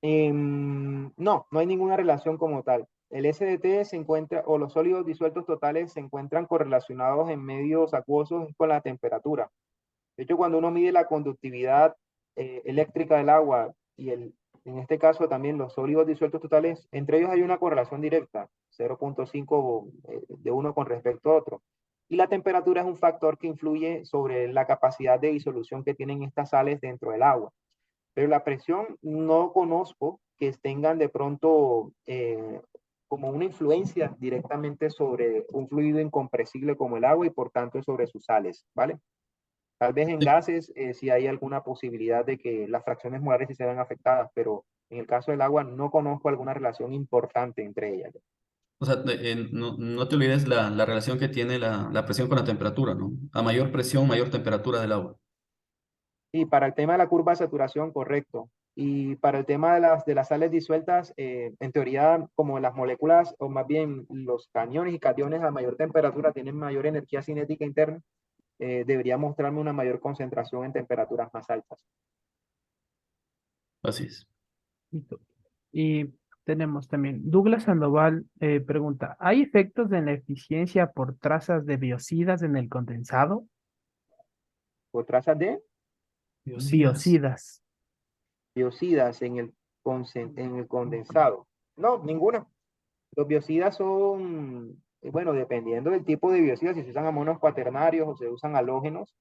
No hay ninguna relación como tal. El SDT se encuentra, o los sólidos disueltos totales se encuentran correlacionados en medios acuosos con la temperatura. De hecho, cuando uno mide la conductividad eléctrica del agua y en este caso también los sólidos disueltos totales, entre ellos hay una correlación directa, 0.5 de uno con respecto a otro. Y la temperatura es un factor que influye sobre la capacidad de disolución que tienen estas sales dentro del agua. Pero la presión no conozco que tengan de pronto como una influencia directamente sobre un fluido incompresible como el agua y por tanto sobre sus sales, ¿vale? Tal vez en Sí. gases si hay alguna posibilidad de que las fracciones molares sí se vean afectadas, pero en el caso del agua no conozco alguna relación importante entre ellas. O sea, no te olvides la relación que tiene la presión con la temperatura, ¿no? A mayor presión, mayor temperatura del agua. Y para el tema de la curva de saturación, correcto. Y para el tema de las sales disueltas, en teoría, como las moléculas, o más bien los cañones y cationes a mayor temperatura tienen mayor energía cinética interna, debería mostrarme una mayor concentración en temperaturas más altas. Así es. Listo. Y tenemos también, Douglas Sandoval pregunta, ¿hay efectos en la eficiencia por trazas de biocidas en el condensado? Por trazas de Biocidas. Biocidas. biocidas en el condensado. No, ninguna. Los biocidas son, bueno, dependiendo del tipo de biocida, si se usan amonos cuaternarios o se usan halógenos,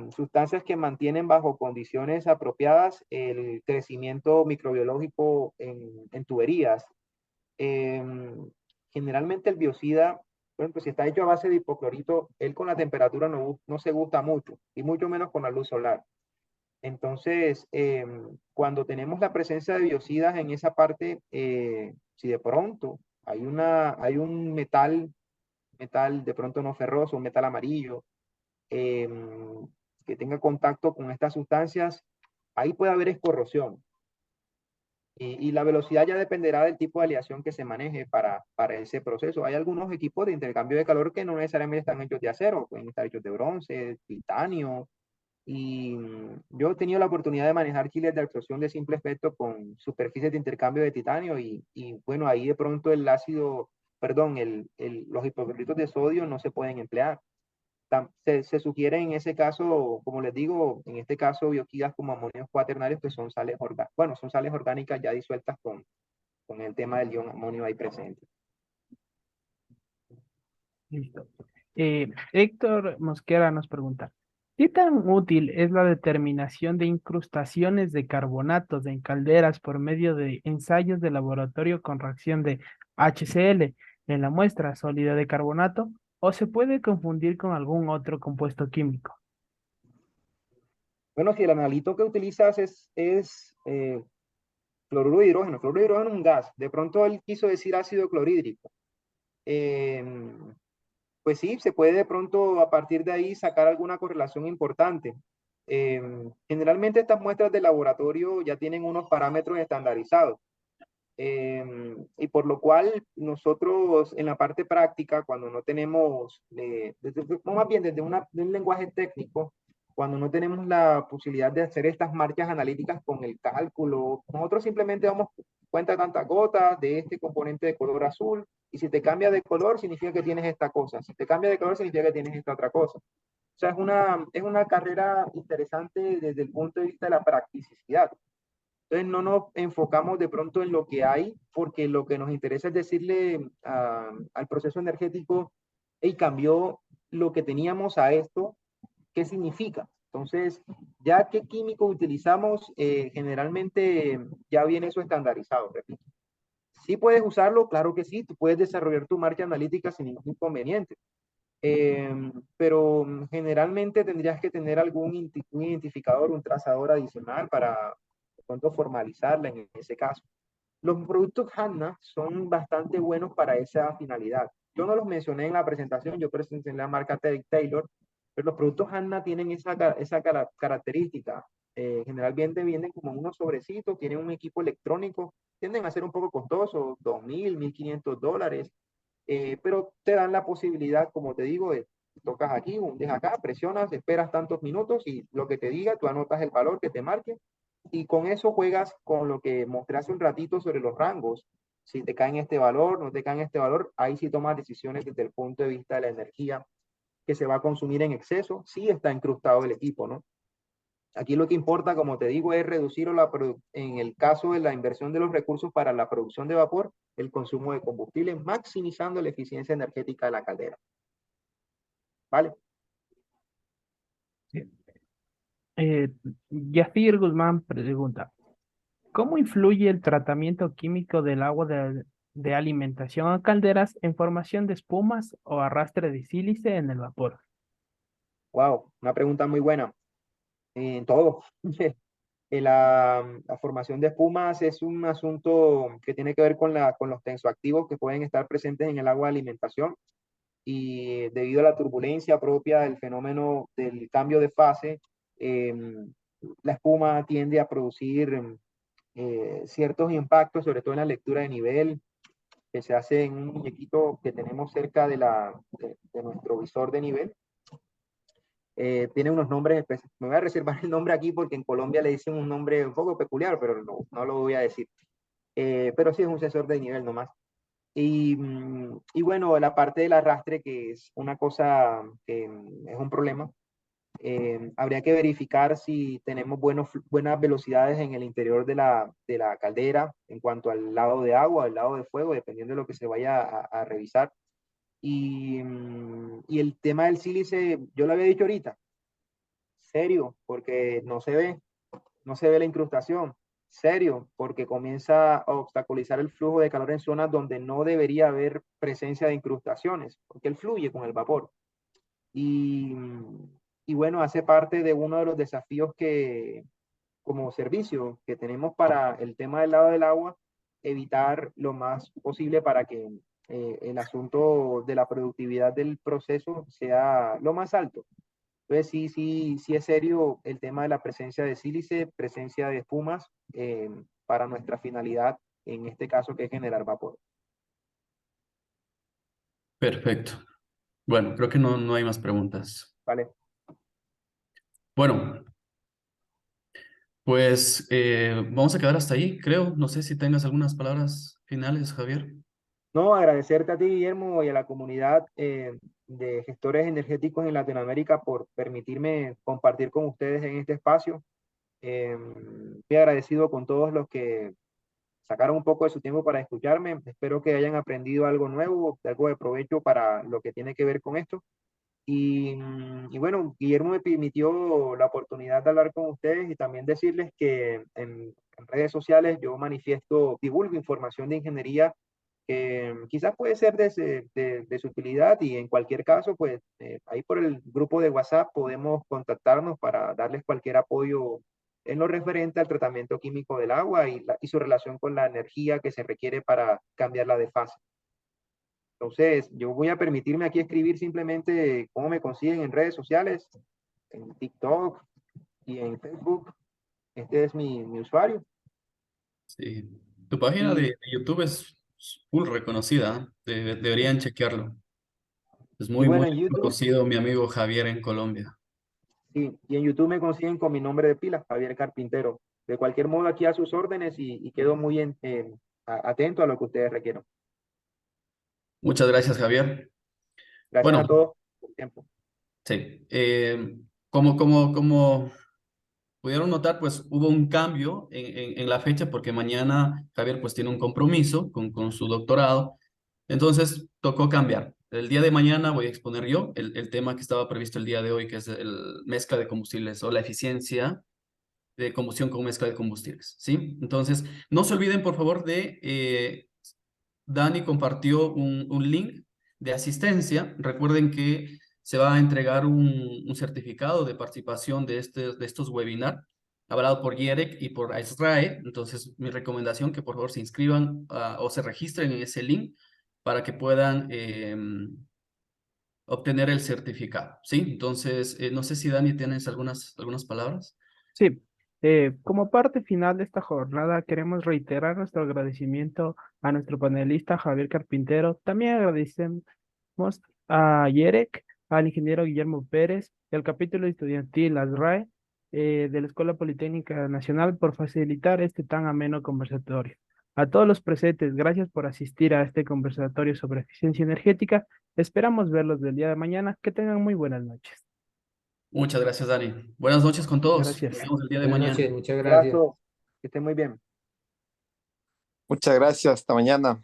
sustancias que mantienen bajo condiciones apropiadas el crecimiento microbiológico en tuberías. Generalmente el biocida, por ejemplo, si está hecho a base de hipoclorito, él con la temperatura no se gusta mucho, y mucho menos con la luz solar. Entonces, cuando tenemos la presencia de biocidas en esa parte, si de pronto hay un metal de pronto no ferroso, un metal amarillo, que tenga contacto con estas sustancias, ahí puede haber corrosión. Y la velocidad ya dependerá del tipo de aleación que se maneje para ese proceso. Hay algunos equipos de intercambio de calor que no necesariamente están hechos de acero, pueden estar hechos de bronce, titanio, y yo he tenido la oportunidad de manejar chiles de absorción de simple efecto con superficies de intercambio de titanio y bueno, ahí de pronto el ácido, perdón, los hipocloritos de sodio no se pueden emplear. se sugiere en ese caso, como les digo, en este caso bioquidas como amonios cuaternarios, que son sales orgánicas, bueno, son sales orgánicas ya disueltas con el tema del ion amonio ahí presente. Listo. Héctor Mosquera nos pregunta, ¿qué tan útil es la determinación de incrustaciones de carbonatos en calderas por medio de ensayos de laboratorio con reacción de HCl en la muestra sólida de carbonato o se puede confundir con algún otro compuesto químico? Bueno, si el analito que utilizas es cloruro de hidrógeno. Cloruro de hidrógeno es un gas. De pronto él quiso decir ácido clorhídrico. Pues sí, se puede de pronto a partir de ahí sacar alguna correlación importante. Generalmente estas muestras de laboratorio ya tienen unos parámetros estandarizados. Y por lo cual nosotros en la parte práctica, cuando no tenemos, más bien desde un lenguaje técnico, cuando no tenemos la posibilidad de hacer estas marchas analíticas con el cálculo, nosotros simplemente damos cuenta de tantas gotas de este componente de color azul, y si te cambia de color significa que tienes esta cosa, si te cambia de color significa que tienes esta otra cosa. O sea, es una carrera interesante desde el punto de vista de la practicidad. Entonces no nos enfocamos de pronto en lo que hay, porque lo que nos interesa es decirle al proceso energético, y cambió lo que teníamos a esto, ¿qué significa? Entonces, ya qué químico utilizamos, generalmente ya viene eso estandarizado, repito. ¿Sí puedes usarlo? Claro que sí, tú puedes desarrollar tu marcha analítica sin ningún inconveniente. Pero generalmente tendrías que tener un identificador, un trazador adicional para de pronto formalizarla en ese caso. Los productos Hanna son bastante buenos para esa finalidad. Yo no los mencioné en la presentación, yo presenté la marca Taylor, pero los productos Hanna tienen esa característica. Generalmente vienen como unos sobrecitos, tienen un equipo electrónico, tienden a ser un poco costosos, $2,000, $1,500, pero te dan la posibilidad, como te digo, de tocas aquí, hundes acá, presionas, esperas tantos minutos y lo que te diga, tú anotas el valor que te marque y con eso juegas con lo que mostré hace un ratito sobre los rangos. Si te caen este valor, no te caen este valor, ahí sí tomas decisiones desde el punto de vista de la energía que se va a consumir en exceso, sí está incrustado el equipo, ¿no? Aquí lo que importa, como te digo, es reducir en el caso de la inversión de los recursos para la producción de vapor, el consumo de combustible, maximizando la eficiencia energética de la caldera. ¿Vale? Yafir Guzmán pregunta, ¿cómo influye el tratamiento químico del agua de alimentación a calderas en formación de espumas o arrastre de sílice en el vapor? Wow, una pregunta muy buena. En todo. La formación de espumas es un asunto que tiene que ver con los tensoactivos que pueden estar presentes en el agua de alimentación y debido a la turbulencia propia del fenómeno del cambio de fase, la espuma tiende a producir ciertos impactos, sobre todo en la lectura de nivel, que se hace en un muñequito que tenemos cerca de nuestro visor de nivel. Tiene unos nombres, me voy a reservar el nombre aquí porque en Colombia le dicen un nombre un poco peculiar, pero no lo voy a decir. Pero sí es un sensor de nivel nomás. Y bueno, la parte del arrastre, que es una cosa que es un problema, habría que verificar si tenemos buenas velocidades en el interior de la caldera en cuanto al lado de agua, al lado de fuego, dependiendo de lo que se vaya a revisar. Y el tema del sílice, yo lo había dicho ahorita, serio, porque no se ve la incrustación. Serio, porque comienza a obstaculizar el flujo de calor en zonas donde no debería haber presencia de incrustaciones, porque él fluye con el vapor. Y, y bueno, hace parte de uno de los desafíos que, como servicio que tenemos para el tema del lado del agua, evitar lo más posible para que el asunto de la productividad del proceso sea lo más alto. Entonces sí es serio el tema de la presencia de sílice, presencia de espumas para nuestra finalidad, en este caso que es generar vapor. Perfecto. Bueno, creo que no hay más preguntas. ¿Vale? Bueno, pues vamos a quedar hasta ahí, creo. No sé si tengas algunas palabras finales, Javier. No, agradecerte a ti, Guillermo, y a la comunidad de gestores energéticos en Latinoamérica por permitirme compartir con ustedes en este espacio. Estoy agradecido con todos los que sacaron un poco de su tiempo para escucharme. Espero que hayan aprendido algo nuevo, algo de provecho para lo que tiene que ver con esto. Y bueno, Guillermo me permitió la oportunidad de hablar con ustedes y también decirles que en redes sociales yo manifiesto, divulgo información de ingeniería que quizás puede ser de su utilidad, y en cualquier caso, pues ahí por el grupo de WhatsApp podemos contactarnos para darles cualquier apoyo en lo referente al tratamiento químico del agua y su relación con la energía que se requiere para cambiarla de fase. Entonces, yo voy a permitirme aquí escribir simplemente cómo me consiguen en redes sociales, en TikTok y en Facebook. Este es mi usuario. Sí. Tu página Y, de YouTube es full reconocida, deberían chequearlo. Es y muy, muy bueno, en YouTube, conocido mi amigo Javier en Colombia. sí, y en YouTube me consiguen con mi nombre de pila, Javier Carpintero. De cualquier modo, aquí a sus órdenes y quedo muy atento a lo que ustedes requieran. Muchas gracias, Javier. Gracias Bueno, a todos por el tiempo. sí. Como pudieron notar, pues hubo un cambio en la fecha porque mañana Javier pues tiene un compromiso con su doctorado. Entonces tocó cambiar. El día de mañana voy a exponer yo el tema que estaba previsto el día de hoy, que es el mezcla de combustibles o la eficiencia de combustión con mezcla de combustibles, ¿sí? Entonces, no se olviden, por favor, Dani compartió un link de asistencia. Recuerden que se va a entregar un certificado de participación de estos webinars, avalado por Yerek y por AISRAE. Entonces, mi recomendación que por favor se inscriban o se registren en ese link para que puedan obtener el certificado, ¿sí? Entonces, no sé si Dani tienes algunas palabras. Sí, como parte final de esta jornada, queremos reiterar nuestro agradecimiento a nuestro panelista Javier Carpintero. También agradecemos a Yerek, al ingeniero Guillermo Pérez, del capítulo estudiantil ASRAE, de la Escuela Politécnica Nacional por facilitar este tan ameno conversatorio. A todos los presentes, gracias por asistir a este conversatorio sobre eficiencia energética. Esperamos verlos del día de mañana. Que tengan muy buenas noches. Muchas gracias, Dani. Buenas noches con todos. Nos Gracias. vemos el día de Buenas mañana. noches, muchas gracias. Abrazo, que estén muy bien. Muchas gracias. Hasta mañana.